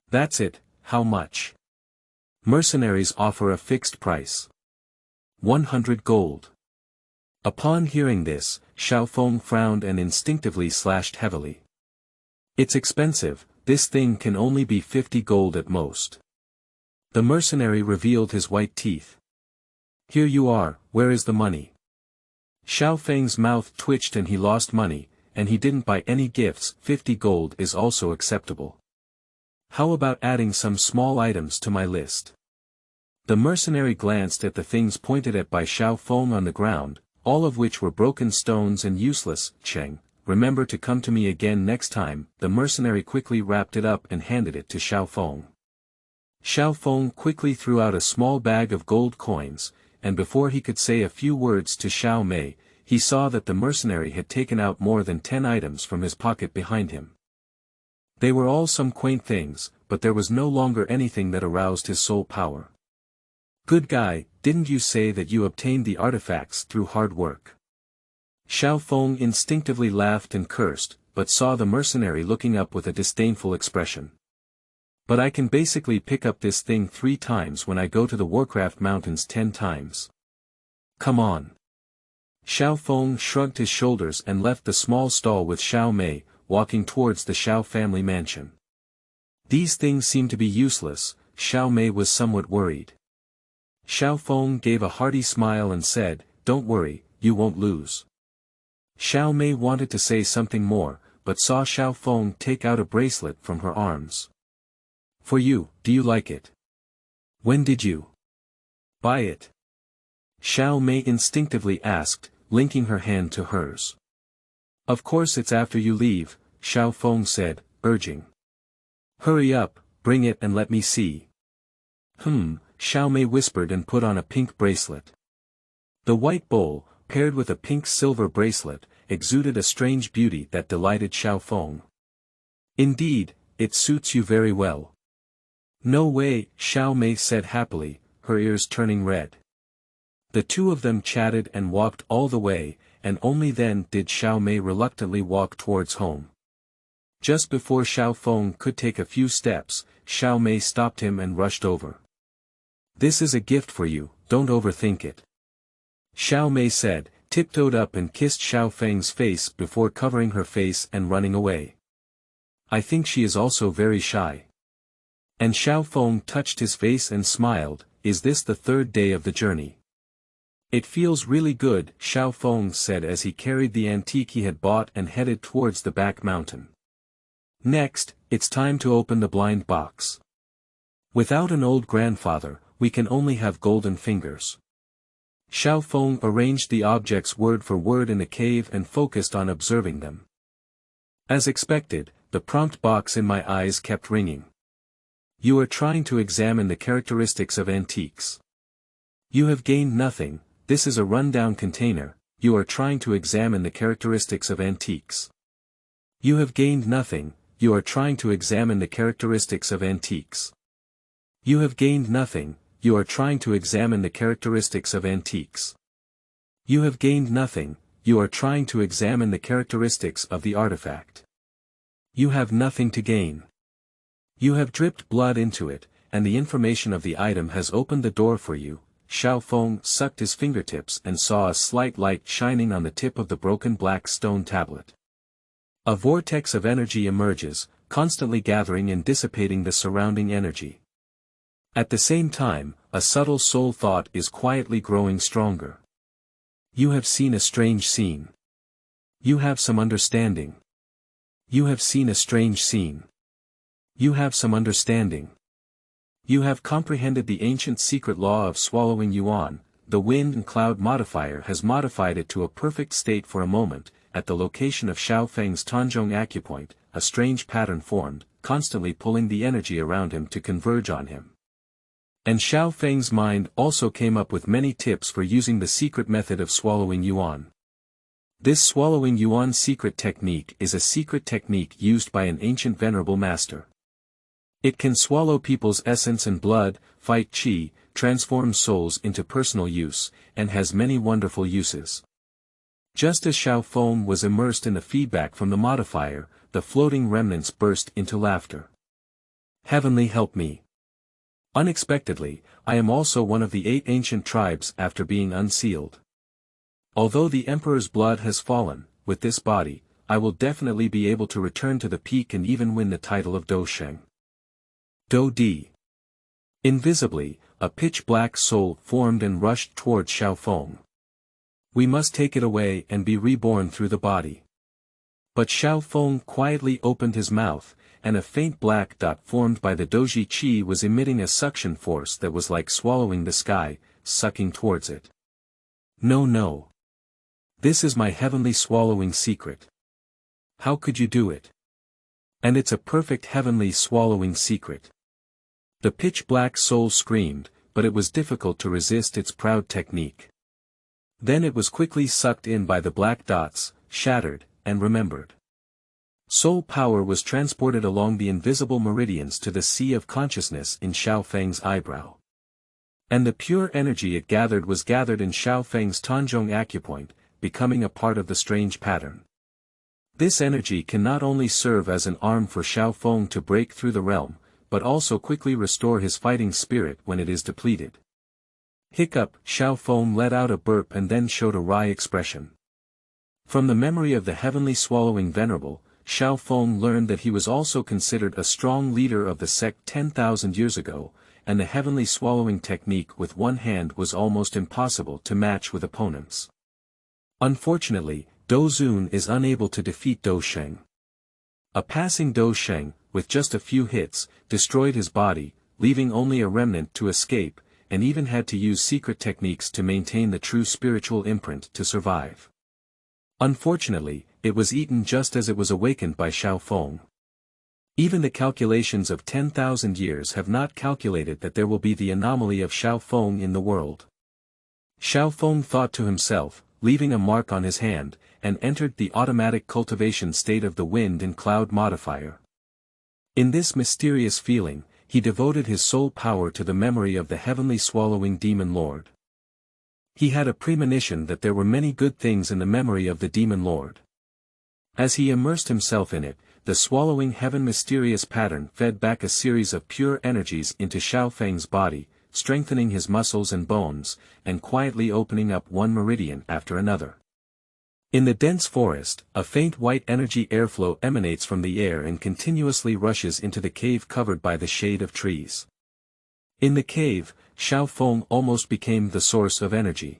That's it, how much? Mercenaries offer a fixed price. 100 gold. Upon hearing this, Xiao Feng frowned and instinctively slashed heavily. It's expensive, this thing can only be 50 gold at most. The mercenary revealed his white teeth. Here you are, where is the money? Xiao Feng's mouth twitched and he lost money, and he didn't buy any gifts. 50 gold is also acceptable. How about adding some small items to my list? The mercenary glanced at the things pointed at by Xiao Feng on the ground, all of which were broken stones and useless. Cheng, remember to come to me again next time. The mercenary quickly wrapped it up and handed it to Xiao Feng. Xiao Feng quickly threw out a small bag of gold coins, and before he could say a few words to Xiao Mei, he saw that the mercenary had taken out more than 10 items from his pocket behind him. They were all some quaint things, but there was no longer anything that aroused his soul power. Good guy, didn't you say that you obtained the artifacts through hard work? Xiao Feng instinctively laughed and cursed, but saw the mercenary looking up with a disdainful expression. But I can basically pick up this thing 3 times when I go to the Warcraft Mountains 10 times. Come on. Xiao Feng shrugged his shoulders and left the small stall with Xiao Mei, walking towards the Xiao family mansion. These things seemed to be useless. Xiao Mei was somewhat worried. Xiao Feng gave a hearty smile and said, "Don't worry, you won't lose." Xiao Mei wanted to say something more, but saw Xiao Feng take out a bracelet from her arms. For you, do you like it? When did you buy it? Xiao Mei instinctively asked, linking her hand to hers. Of course it's after you leave, Xiao Feng said, urging. Hurry up, bring it and let me see. Xiao Mei whispered and put on a pink bracelet. The white bowl, paired with a pink-silver bracelet, exuded a strange beauty that delighted Xiao Feng. Indeed, it suits you very well. No way, Xiao Mei said happily, her ears turning red. The two of them chatted and walked all the way, and only then did Xiao Mei reluctantly walk towards home. Just before Xiao Feng could take a few steps, Xiao Mei stopped him and rushed over. This is a gift for you, don't overthink it. Xiao Mei said, tiptoed up and kissed Xiao Feng's face before covering her face and running away. I think she is also very shy. And Xiao Feng touched his face and smiled. Is this the 3rd day of the journey? It feels really good, Xiao Feng said as he carried the antique he had bought and headed towards the back mountain. Next, it's time to open the blind box. Without an old grandfather, we can only have golden fingers. Xiao Feng arranged the objects word for word in the cave and focused on observing them. As expected, the prompt box in my eyes kept ringing. You are trying to examine the characteristics of antiques. You have gained nothing. This is a rundown container. You are trying to examine the characteristics of antiques. You have gained nothing. You are trying to examine the characteristics of antiques. You have gained nothing. You are trying to examine the characteristics of antiques. You have gained nothing. You are trying to examine the characteristics of the artifact. You have nothing to gain. You have dripped blood into it, and the information of the item has opened the door for you. Xiao Feng sucked his fingertips and saw a slight light shining on the tip of the broken black stone tablet. A vortex of energy emerges, constantly gathering and dissipating the surrounding energy. At the same time, a subtle soul thought is quietly growing stronger. You have seen a strange scene. You have some understanding. You have seen a strange scene. You have some understanding. You have comprehended the ancient secret law of swallowing yuan. The wind and cloud modifier has modified it to a perfect state for a moment. At the location of Xiao Feng's Tanzhong acupoint, a strange pattern formed, constantly pulling the energy around him to converge on him. And Xiao Feng's mind also came up with many tips for using the secret method of swallowing yuan. This swallowing yuan secret technique is a secret technique used by an ancient venerable master. It can swallow people's essence and blood, fight qi, transform souls into personal use, and has many wonderful uses. Just as Xiao Feng was immersed in the feedback from the modifier, the floating remnants burst into laughter. Heavenly help me. Unexpectedly, I am also one of the 8 ancient tribes after being unsealed. Although the Emperor's blood has fallen, with this body, I will definitely be able to return to the peak and even win the title of Dou Sheng. Dou Di. Invisibly, a pitch-black soul formed and rushed towards Xiao Feng. We must take it away and be reborn through the body. But Xiao Feng quietly opened his mouth, and a faint black dot formed by the Dou Zhi Qi was emitting a suction force that was like swallowing the sky, sucking towards it. No, no. This is my heavenly swallowing secret. How could you do it? And it's a perfect heavenly swallowing secret. The pitch-black soul screamed, but it was difficult to resist its proud technique. Then it was quickly sucked in by the black dots, shattered, and remembered. Soul power was transported along the invisible meridians to the sea of consciousness in Xiao Feng's eyebrow. And the pure energy it gathered was gathered in Xiao Feng's Tanzhong acupoint, becoming a part of the strange pattern. This energy can not only serve as an arm for Xiao Feng to break through the realm, but also quickly restore his fighting spirit when it is depleted. Hiccup, Xiao Feng let out a burp and then showed a wry expression. From the memory of the heavenly swallowing venerable, Xiao Feng learned that he was also considered a strong leader of the sect 10,000 years ago, and the heavenly swallowing technique with one hand was almost impossible to match with opponents. Unfortunately, Dou Zun is unable to defeat Dou Sheng. A passing Dou Sheng, with just a few hits, destroyed his body, leaving only a remnant to escape, and even had to use secret techniques to maintain the true spiritual imprint to survive. Unfortunately, it was eaten just as it was awakened by Xiao Feng. Even the calculations of 10,000 years have not calculated that there will be the anomaly of Xiao Feng in the world. Xiao Feng thought to himself, leaving a mark on his hand, and entered the automatic cultivation state of the wind and cloud modifier. In this mysterious feeling, he devoted his soul power to the memory of the heavenly swallowing demon lord. He had a premonition that there were many good things in the memory of the demon lord. As he immersed himself in it, the swallowing heaven mysterious pattern fed back a series of pure energies into Xiao Feng's body, strengthening his muscles and bones, and quietly opening up one meridian after another. In the dense forest, a faint white energy airflow emanates from the air and continuously rushes into the cave covered by the shade of trees. In the cave, Xiao Feng almost became the source of energy.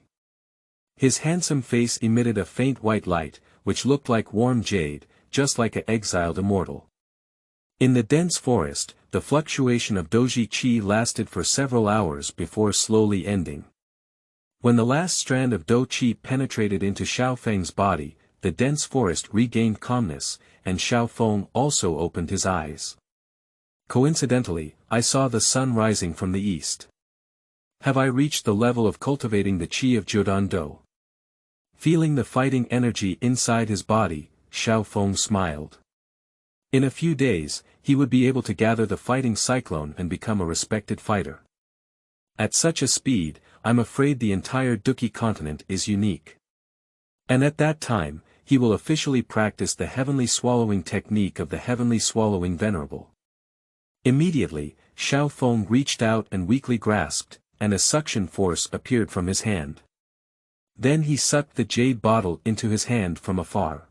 His handsome face emitted a faint white light, which looked like warm jade, just like an exiled immortal. In the dense forest, the fluctuation of Dou Zhi Qi lasted for several hours before slowly ending. When the last strand of Dou Qi penetrated into Xiao Feng's body, the dense forest regained calmness, and Xiao Feng also opened his eyes. Coincidentally, I saw the sun rising from the east. Have I reached the level of cultivating the Qi of Jiudan Dou? Feeling the fighting energy inside his body, Xiao Feng smiled. In a few days, he would be able to gather the fighting cyclone and become a respected fighter. At such a speed, I'm afraid the entire Duqi continent is unique. And at that time, he will officially practice the heavenly swallowing technique of the heavenly swallowing venerable. Immediately, Xiao Feng reached out and weakly grasped, and a suction force appeared from his hand. Then he sucked the jade bottle into his hand from afar.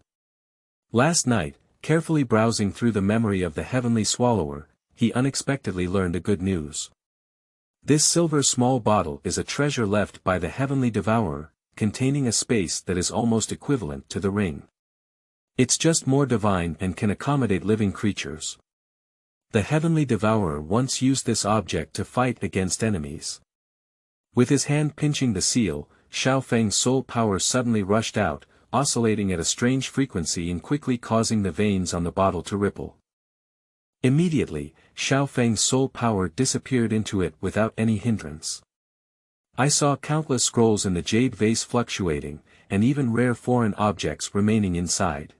Last night, carefully browsing through the memory of the heavenly swallower, he unexpectedly learned a good news. This silver small bottle is a treasure left by the heavenly devourer, containing a space that is almost equivalent to the ring. It's just more divine and can accommodate living creatures. The heavenly devourer once used this object to fight against enemies. With his hand pinching the seal, Xiao Feng's soul power suddenly rushed out, oscillating at a strange frequency and quickly causing the veins on the bottle to ripple. Immediately, Xiao Feng's soul power disappeared into it without any hindrance. I saw countless scrolls in the jade vase fluctuating, and even rare foreign objects remaining inside.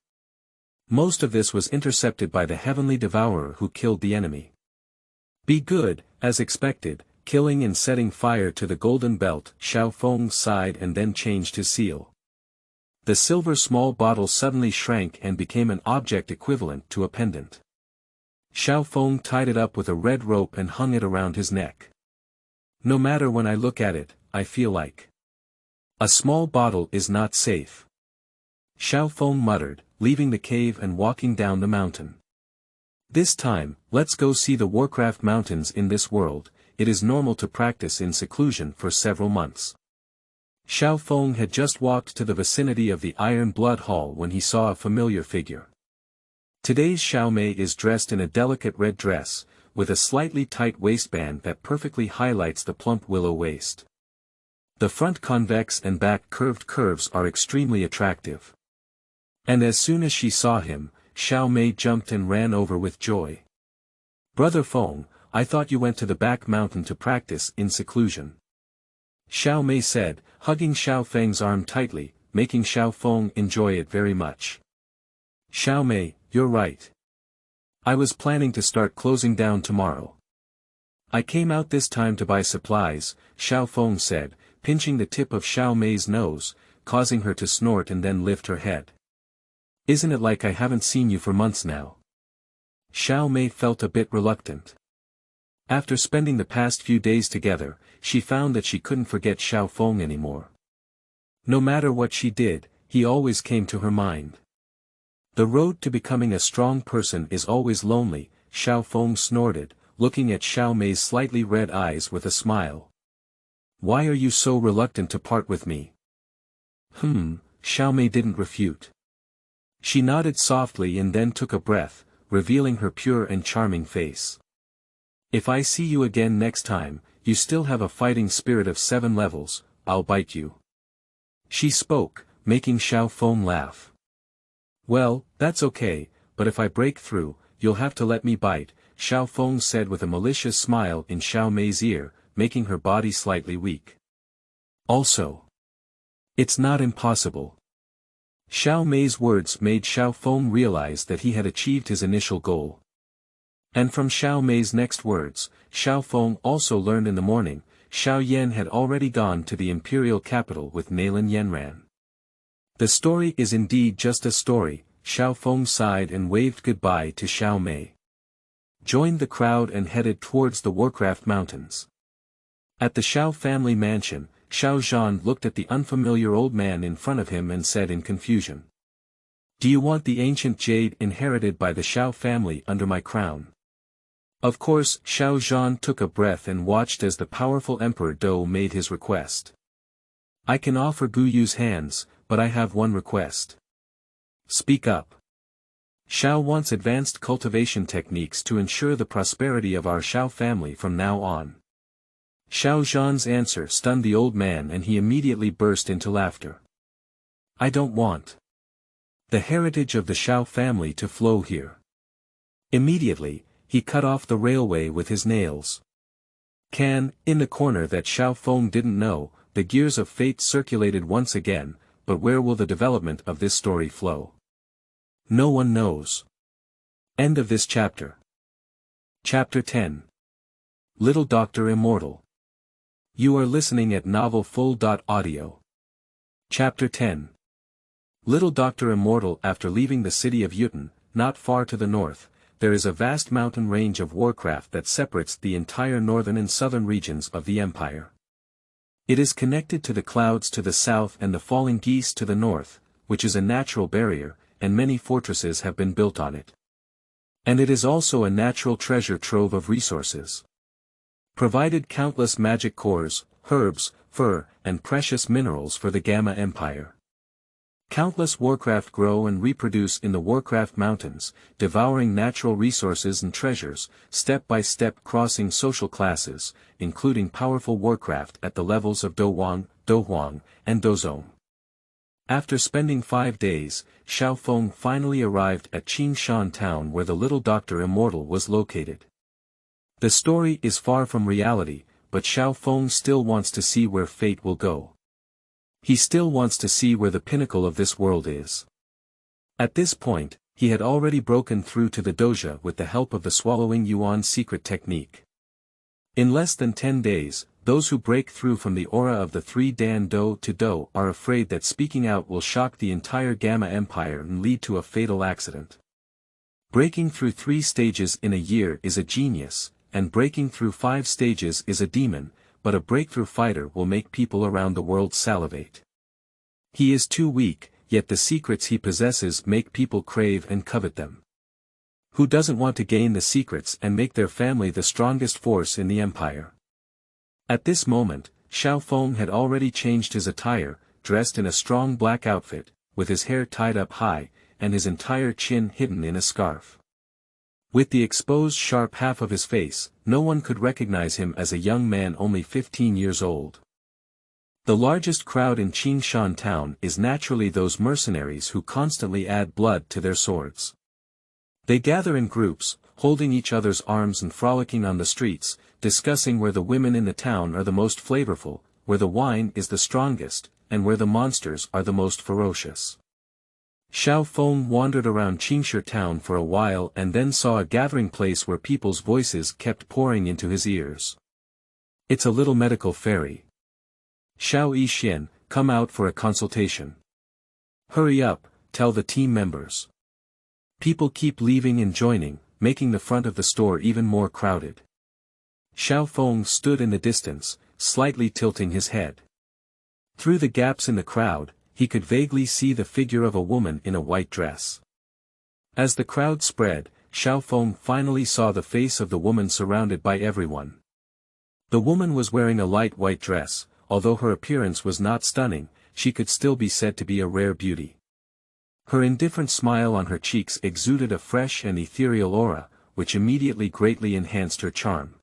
Most of this was intercepted by the heavenly devourer who killed the enemy. Be good, as expected, killing and setting fire to the golden belt. Xiao Feng sighed and then changed his seal. The silver small bottle suddenly shrank and became an object equivalent to a pendant. Xiao Feng tied it up with a red rope and hung it around his neck. No matter when I look at it, I feel like a small bottle is not safe. Xiao Feng muttered, leaving the cave and walking down the mountain. This time, let's go see the Warcraft mountains in this world. it is normal to practice in seclusion for several months. Xiao Feng had just walked to the vicinity of the Iron Blood Hall when he saw a familiar figure. Today's Xiao Mei is dressed in a delicate red dress, with a slightly tight waistband that perfectly highlights the plump willow waist. The front convex and back curved curves are extremely attractive. And as soon as she saw him, Xiao Mei jumped and ran over with joy. "Brother Feng, I thought you went to the back mountain to practice in seclusion," Xiao Mei said, hugging Xiao Feng's arm tightly, making Xiao Feng enjoy it very much. "Xiao Mei, you're right. I was planning to start closing down tomorrow. I came out this time to buy supplies," Xiao Feng said, pinching the tip of Xiao Mei's nose, causing her to snort and then lift her head. "Isn't it like I haven't seen you for months now?" Xiao Mei felt a bit reluctant. After spending the past few days together, she found that she couldn't forget Xiao Feng anymore. No matter what she did, he always came to her mind. "The road to becoming a strong person is always lonely," Xiao Feng snorted, looking at Xiao Mei's slightly red eyes with a smile. "Why are you so reluctant to part with me?" Xiao Mei didn't refute. She nodded softly and then took a breath, revealing her pure and charming face. "If I see you again next time, you still have a fighting spirit of 7 levels, I'll bite you." She spoke, making Xiao Feng laugh. "Well, that's okay, but if I break through, you'll have to let me bite," Xiao Feng said with a malicious smile in Xiao Mei's ear, making her body slightly weak. "Also, it's not impossible." Xiao Mei's words made Xiao Feng realize that he had achieved his initial goal. And from Xiao Mei's next words, Xiao Feng also learned in the morning, Xiao Yan had already gone to the imperial capital with Nalan Yanran. The story is indeed just a story, Xiao Feng sighed and waved goodbye to Xiao Mei. Joined the crowd and headed towards the Warcraft Mountains. At the Xiao family mansion, Xiao Zhan looked at the unfamiliar old man in front of him and said in confusion. "Do you want the ancient jade inherited by the Xiao family under my crown?" Of course, Xiao Zhan took a breath and watched as the powerful Emperor Dou made his request. "I can offer Guyu's hands, but I have one request." "Speak up." "Xiao wants advanced cultivation techniques to ensure the prosperity of our Xiao family from now on." Xiao Zhan's answer stunned the old man and he immediately burst into laughter. "I don't want the heritage of the Xiao family to flow here." Immediately, he cut off the railway with his nails. In the corner that Xiao Feng didn't know, the gears of fate circulated once again, but where will the development of this story flow? No one knows. End of this chapter. Chapter 10. Little Doctor Immortal. You are listening at novelfull.audio. Chapter 10. Little Doctor Immortal. After leaving the city of Yuten, not far to the north, there is a vast mountain range of Warcraft that separates the entire northern and southern regions of the Empire. It is connected to the clouds to the south and the falling geese to the north, which is a natural barrier, and many fortresses have been built on it. And it is also a natural treasure trove of resources. Provided countless magic cores, herbs, fur, and precious minerals for the Gamma Empire. Countless Warcraft grow and reproduce in the Warcraft Mountains, devouring natural resources and treasures, step by step crossing social classes, including powerful Warcraft at the levels of Douwang, Douhuang, and Douzong. After spending 5 days, Xiao Feng finally arrived at Qingshan town where the little Doctor Immortal was located. The story is far from reality, but Xiao Feng still wants to see where fate will go. He still wants to see where the pinnacle of this world is. At this point, he had already broken through to the doja with the help of the Swallowing Yuan secret technique. In less than 10 days, those who break through from the aura of the 3 Dan Do to Do are afraid that speaking out will shock the entire Gamma Empire and lead to a fatal accident. Breaking through 3 stages in a year is a genius, and breaking through 5 stages is a demon, but a breakthrough fighter will make people around the world salivate. He is too weak, yet the secrets he possesses make people crave and covet them. Who doesn't want to gain the secrets and make their family the strongest force in the empire? At this moment, Xiao Feng had already changed his attire, dressed in a strong black outfit, with his hair tied up high, and his entire chin hidden in a scarf. With the exposed sharp half of his face, no one could recognize him as a young man only 15 years old. The largest crowd in Qingshan town is naturally those mercenaries who constantly add blood to their swords. They gather in groups, holding each other's arms and frolicking on the streets, discussing where the women in the town are the most flavorful, where the wine is the strongest, and where the monsters are the most ferocious. Xiao Feng wandered around Qingshan town for a while and then saw a gathering place where people's voices kept pouring into his ears. It's a little medical fairy. Xiao Yixian, come out for a consultation. Hurry up, tell the team members. People keep leaving and joining, making the front of the store even more crowded. Xiao Feng stood in the distance, slightly tilting his head. Through the gaps in the crowd, he could vaguely see the figure of a woman in a white dress. As the crowd spread, Xiao Feng finally saw the face of the woman surrounded by everyone. The woman was wearing a light white dress. Although her appearance was not stunning, she could still be said to be a rare beauty. Her indifferent smile on her cheeks exuded a fresh and ethereal aura, which immediately greatly enhanced her charm.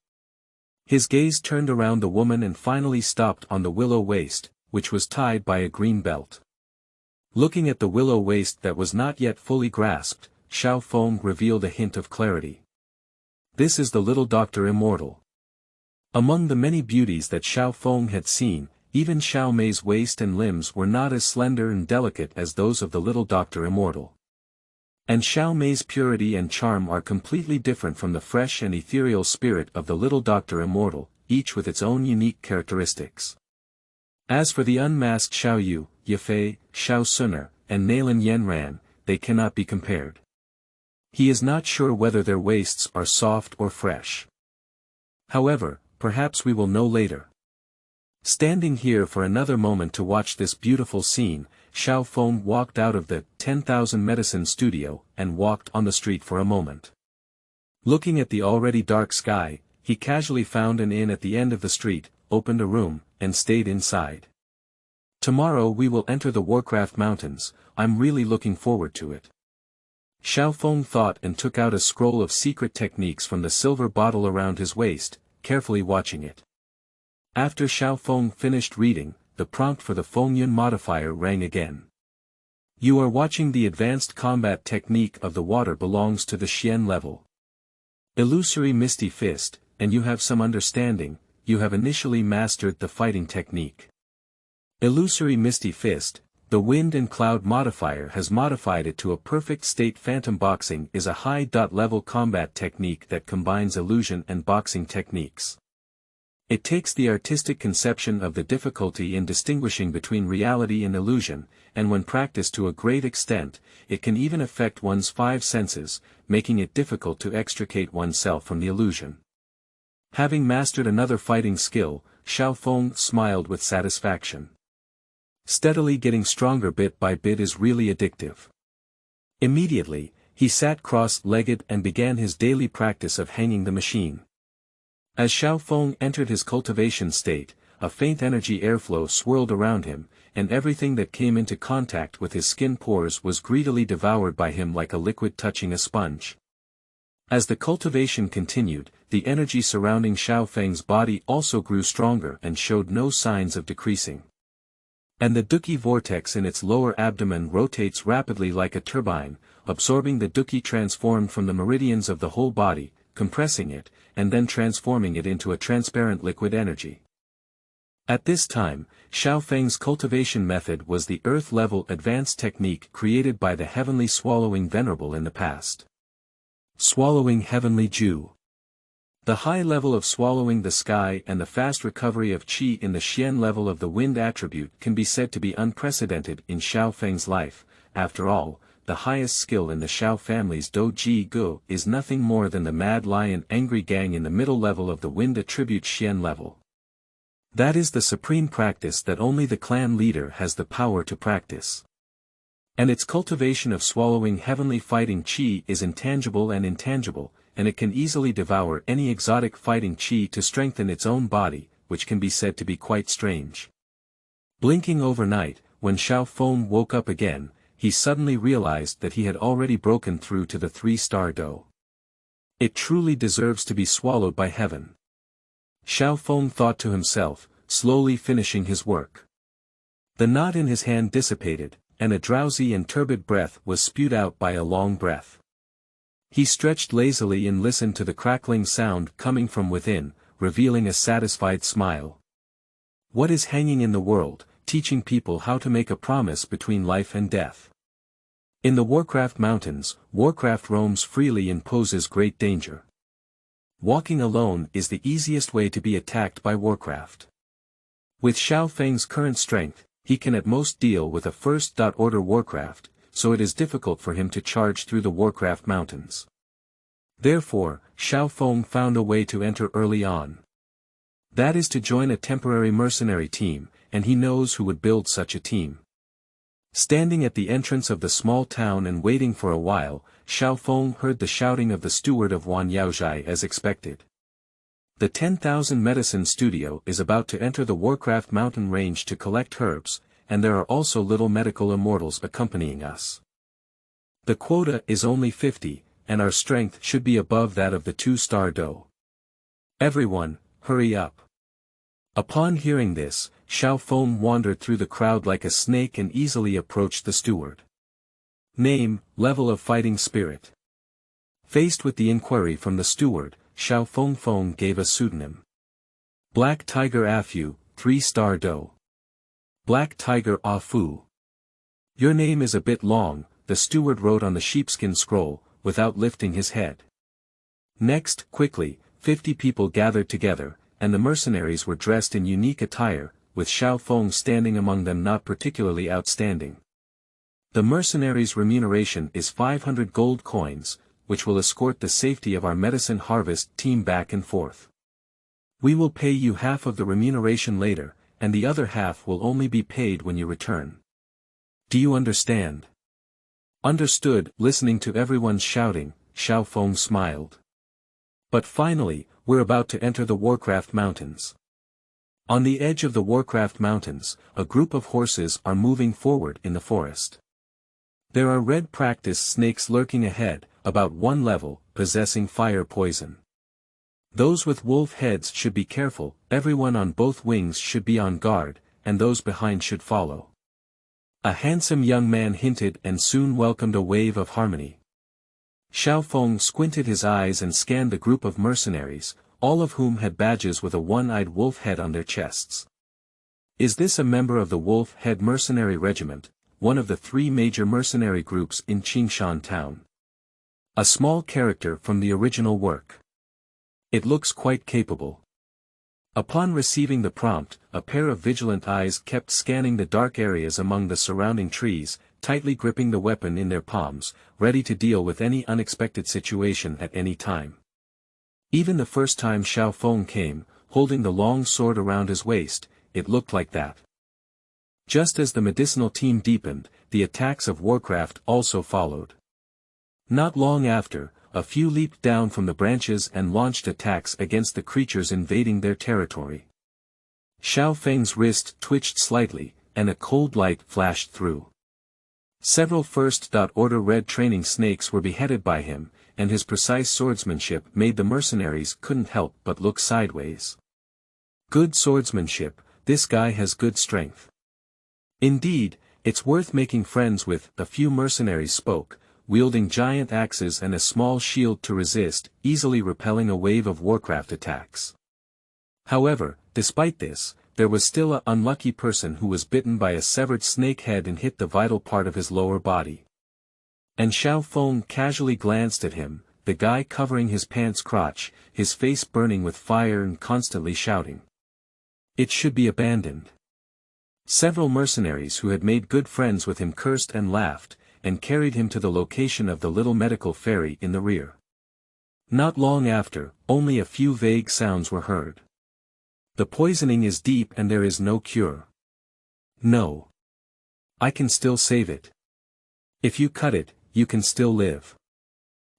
His gaze turned around the woman and finally stopped on the willow waist, which was tied by a green belt. Looking at the willow waist that was not yet fully grasped, Xiao Feng revealed a hint of clarity. This is the little Dr. Immortal. Among the many beauties that Xiao Feng had seen, even Xiao Mei's waist and limbs were not as slender and delicate as those of the little Dr. Immortal. And Xiao Mei's purity and charm are completely different from the fresh and ethereal spirit of the little Dr. Immortal, each with its own unique characteristics. As for the unmasked Xiao Yu, Yefei, Xiao Suner, and Nalan Yanran, they cannot be compared. He is not sure whether their waists are soft or fresh. However, perhaps we will know later. Standing here for another moment to watch this beautiful scene, Xiao Feng walked out of the 10,000 medicine studio and walked on the street for a moment. Looking at the already dark sky, he casually found an inn at the end of the street, opened a room, and stayed inside. Tomorrow we will enter the Warcraft Mountains, I'm really looking forward to it. Xiao Feng thought and took out a scroll of secret techniques from the silver bottle around his waist, carefully watching it. After Xiao Feng finished reading, the prompt for the Fengyun modifier rang again. You are watching the advanced combat technique of the water belongs to the Xian level. Illusory Misty Fist, and you have some understanding, you have initially mastered the fighting technique. Illusory Misty Fist, the Wind and Cloud modifier has modified it to a perfect state. Phantom Boxing is a high-level combat technique that combines illusion and boxing techniques. It takes the artistic conception of the difficulty in distinguishing between reality and illusion, and when practiced to a great extent, it can even affect one's five senses, making it difficult to extricate oneself from the illusion. Having mastered another fighting skill, Xiao Feng smiled with satisfaction. Steadily getting stronger bit by bit is really addictive. Immediately, he sat cross-legged and began his daily practice of hanging the machine. As Xiao Feng entered his cultivation state, a faint energy airflow swirled around him, and everything that came into contact with his skin pores was greedily devoured by him like a liquid touching a sponge. As the cultivation continued, the energy surrounding Xiao Feng's body also grew stronger and showed no signs of decreasing. And the Dou Qi vortex in its lower abdomen rotates rapidly like a turbine, absorbing the Dou Qi transformed from the meridians of the whole body, compressing it, and then transforming it into a transparent liquid energy. At this time, Xiao Feng's cultivation method was the earth-level advanced technique created by the heavenly swallowing venerable in the past. Swallowing heavenly dew. The high level of swallowing the sky and the fast recovery of qi in the Xian level of the wind attribute can be said to be unprecedented in Xiao Feng's life. After all, the highest skill in the Xiao family's Dou Zhi Qi is nothing more than the Mad Lion Angry Gang in the middle level of the wind attribute Xian level. That is the supreme practice that only the clan leader has the power to practice. And its cultivation of swallowing heavenly fighting qi is intangible and it can easily devour any exotic fighting qi to strengthen its own body, which can be said to be quite strange. Blinking overnight, when Xiao Feng woke up again, he suddenly realized that he had already broken through to the 3-star Dou. It truly deserves to be swallowed by heaven. Xiao Feng thought to himself, slowly finishing his work. The knot in his hand dissipated, and a drowsy and turbid breath was spewed out by a long breath. He stretched lazily and listened to the crackling sound coming from within, revealing a satisfied smile. What is hanging in the world, teaching people how to make a promise between life and death? In the Warcraft Mountains, Warcraft roams freely and poses great danger. Walking alone is the easiest way to be attacked by Warcraft. With Xiao Feng's current strength, he can at most deal with a first-order Warcraft, so it is difficult for him to charge through the Warcraft Mountains. Therefore, Xiao Feng found a way to enter early on. That is to join a temporary mercenary team, and he knows who would build such a team. Standing at the entrance of the small town and waiting for a while, Xiao Feng heard the shouting of the steward of Wan Yaozhai as expected. The 10,000 medicine studio is about to enter the Warcraft mountain range to collect herbs, and there are also little medical immortals accompanying us. The quota is only 50, and our strength should be above that of the 2-star Dou. Everyone, hurry up. Upon hearing this, Xiao Feng wandered through the crowd like a snake and easily approached the steward. Name, level of fighting spirit. Faced with the inquiry from the steward, Xiao Feng gave a pseudonym. Black Tiger Afu, 3-star Dou. Black Tiger Afu. Your name is a bit long, the steward wrote on the sheepskin scroll, without lifting his head. Next, quickly, 50 people gathered together, and the mercenaries were dressed in unique attire, with Xiao Feng standing among them not particularly outstanding. The mercenaries' remuneration is 500 gold coins, which will escort the safety of our medicine harvest team back and forth. We will pay you half of the remuneration later, and the other half will only be paid when you return. Do you understand? Understood. Listening to everyone's shouting, Xiao Feng smiled. But finally, we're about to enter the Warcraft Mountains. On the edge of the Warcraft Mountains, a group of horses are moving forward in the forest. There are red practice snakes lurking ahead, about 1 level, possessing fire poison. Those with wolf heads should be careful, everyone on both wings should be on guard, and those behind should follow. A handsome young man hinted and soon welcomed a wave of harmony. Xiao Feng squinted his eyes and scanned the group of mercenaries, all of whom had badges with a one-eyed wolf head on their chests. Is this a member of the Wolf Head Mercenary Regiment, one of the 3 major mercenary groups in Qingshan town? A small character from the original work. It looks quite capable. Upon receiving the prompt, a pair of vigilant eyes kept scanning the dark areas among the surrounding trees, tightly gripping the weapon in their palms, ready to deal with any unexpected situation at any time. Even the first time Xiao Feng came, holding the long sword around his waist, it looked like that. Just as the medicinal team deepened, the attacks of Warcraft also followed. Not long after, a few leaped down from the branches and launched attacks against the creatures invading their territory. Xiao Feng's wrist twitched slightly, and a cold light flashed through. Several first-order red training snakes were beheaded by him, and his precise swordsmanship made the mercenaries couldn't help but look sideways. Good swordsmanship, this guy has good strength. Indeed, it's worth making friends with, a few mercenaries spoke, wielding giant axes and a small shield to resist, easily repelling a wave of Warcraft attacks. However, despite this, there was still an unlucky person who was bitten by a severed snake head and hit the vital part of his lower body. And Xiao Feng casually glanced at him, the guy covering his pants crotch, his face burning with fire and constantly shouting. It should be abandoned. Several mercenaries who had made good friends with him cursed and laughed, and carried him to the location of the little medical ferry in the rear. Not long after, only a few vague sounds were heard. The poisoning is deep and there is no cure. No. I can still save it. If you cut it, you can still live.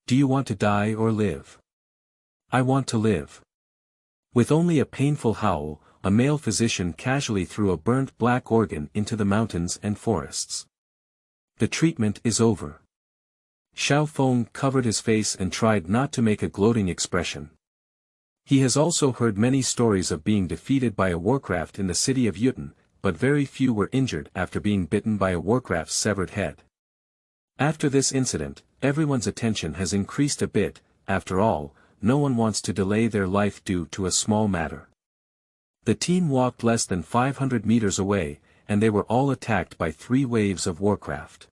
Do you want to die or live? I want to live. With only a painful howl, a male physician casually threw a burnt black organ into the mountains and forests. The treatment is over. Xiao Feng covered his face and tried not to make a gloating expression. He has also heard many stories of being defeated by a warcraft in the city of Yuten, but very few were injured after being bitten by a warcraft's severed head. After this incident, everyone's attention has increased a bit. After all, no one wants to delay their life due to a small matter. The team walked less than 500 meters away, and they were all attacked by 3 waves of warcraft.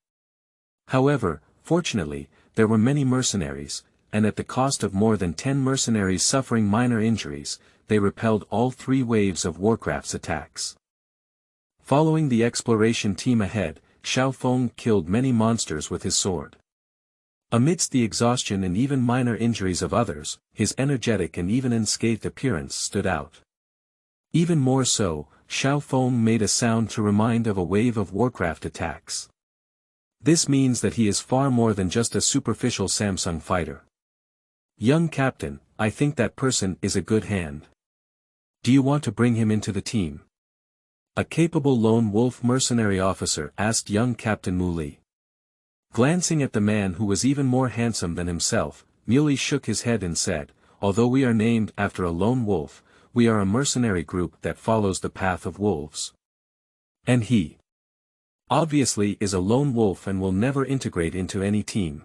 However, fortunately, there were many mercenaries, and at the cost of more than 10 mercenaries suffering minor injuries, they repelled all 3 waves of warcraft's attacks. Following the exploration team ahead, Xiao Feng killed many monsters with his sword. Amidst the exhaustion and even minor injuries of others, his energetic and even unscathed appearance stood out. Even more so, Xiao Feng made a sound to remind of a wave of warcraft attacks. This means that he is far more than just a superficial Samsung fighter. Young captain, I think that person is a good hand. Do you want to bring him into the team? A capable lone wolf mercenary officer asked young Captain Mu Li. Glancing at the man who was even more handsome than himself, Mu Li shook his head and said, although we are named after a lone wolf, we are a mercenary group that follows the path of wolves. And he obviously is a lone wolf and will never integrate into any team.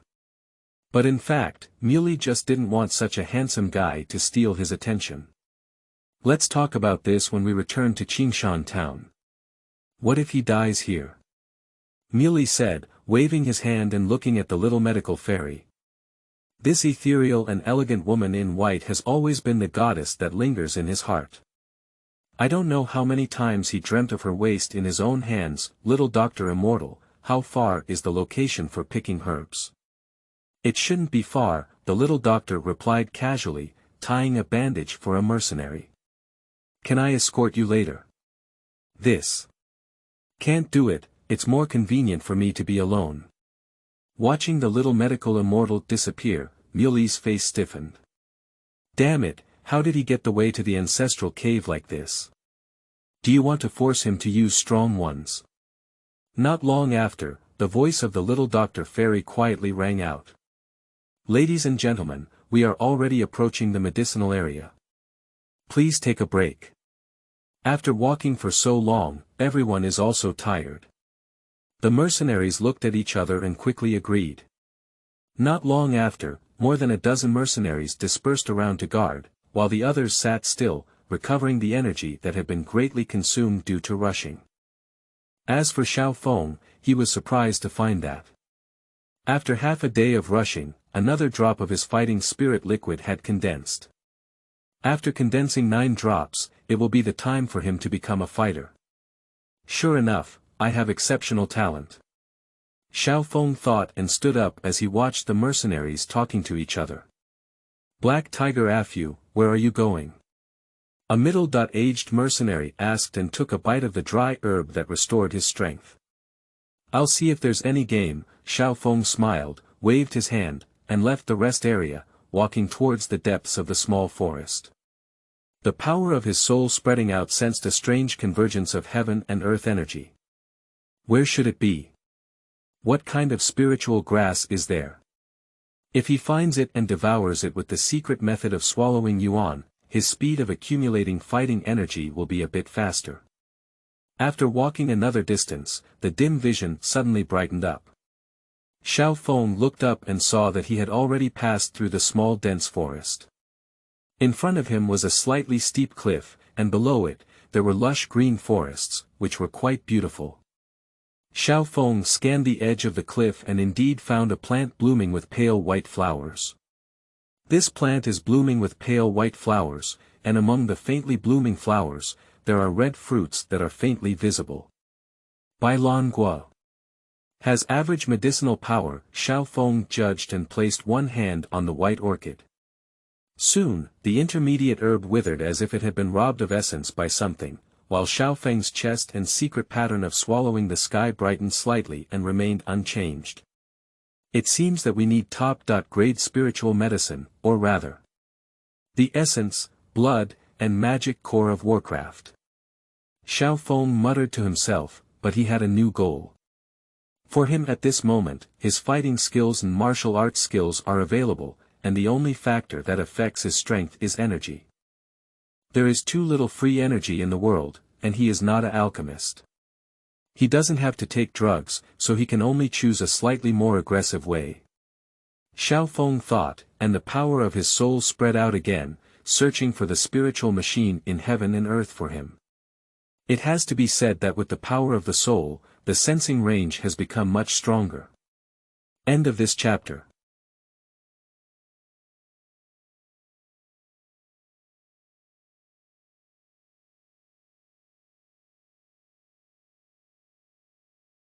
But in fact, Mu Li just didn't want such a handsome guy to steal his attention. Let's talk about this when we return to Qingshan town. What if he dies here? Mu Li said, waving his hand and looking at the little medical fairy. This ethereal and elegant woman in white has always been the goddess that lingers in his heart. I don't know how many times he dreamt of her waist in his own hands. Little Dr. Immortal, how far is the location for picking herbs? It shouldn't be far, the little doctor replied casually, tying a bandage for a mercenary. Can I escort you later? This. Can't do it, it's more convenient for me to be alone. Watching the little medical immortal disappear, Mu Li's face stiffened. Damn it, how did he get the way to the ancestral cave like this? Do you want to force him to use strong ones? Not long after, the voice of the little Dr. Fairy quietly rang out. Ladies and gentlemen, we are already approaching the medicinal area. Please take a break. After walking for so long, everyone is also tired. The mercenaries looked at each other and quickly agreed. Not long after, more than a dozen mercenaries dispersed around to guard, while the others sat still, recovering the energy that had been greatly consumed due to rushing. As for Xiao Feng, he was surprised to find that after half a day of rushing, another drop of his fighting spirit liquid had condensed. After condensing 9 drops, it will be the time for him to become a fighter. Sure enough, I have exceptional talent. Xiao Feng thought and stood up as he watched the mercenaries talking to each other. Black Tiger Afu, where are you going? A middle-aged mercenary asked and took a bite of the dry herb that restored his strength. I'll see if there's any game, Xiao Feng smiled, waved his hand, and left the rest area, walking towards the depths of the small forest. The power of his soul spreading out sensed a strange convergence of heaven and earth energy. Where should it be? What kind of spiritual grass is there? If he finds it and devours it with the secret method of swallowing yuan, his speed of accumulating fighting energy will be a bit faster. After walking another distance, the dim vision suddenly brightened up. Xiao Feng looked up and saw that he had already passed through the small dense forest. In front of him was a slightly steep cliff, and below it, there were lush green forests, which were quite beautiful. Xiao Feng scanned the edge of the cliff and indeed found a plant blooming with pale white flowers. This plant is blooming with pale white flowers, and among the faintly blooming flowers, there are red fruits that are faintly visible. Bai Lan Gua has average medicinal power, Xiao Feng judged and placed one hand on the white orchid. Soon, the intermediate herb withered as if it had been robbed of essence by something, while Xiao Feng's chest and secret pattern of swallowing the sky brightened slightly and remained unchanged. It seems that we need top-grade spiritual medicine, or rather, the essence, blood, and magic core of warcraft. Xiao Feng muttered to himself, but he had a new goal. For him at this moment, his fighting skills and martial arts skills are available, and the only factor that affects his strength is energy. There is too little free energy in the world, and he is not an alchemist. He doesn't have to take drugs, so he can only choose a slightly more aggressive way. Xiao Feng thought, and the power of his soul spread out again, searching for the spiritual machine in heaven and earth for him. It has to be said that with the power of the soul, the sensing range has become much stronger. End of this chapter.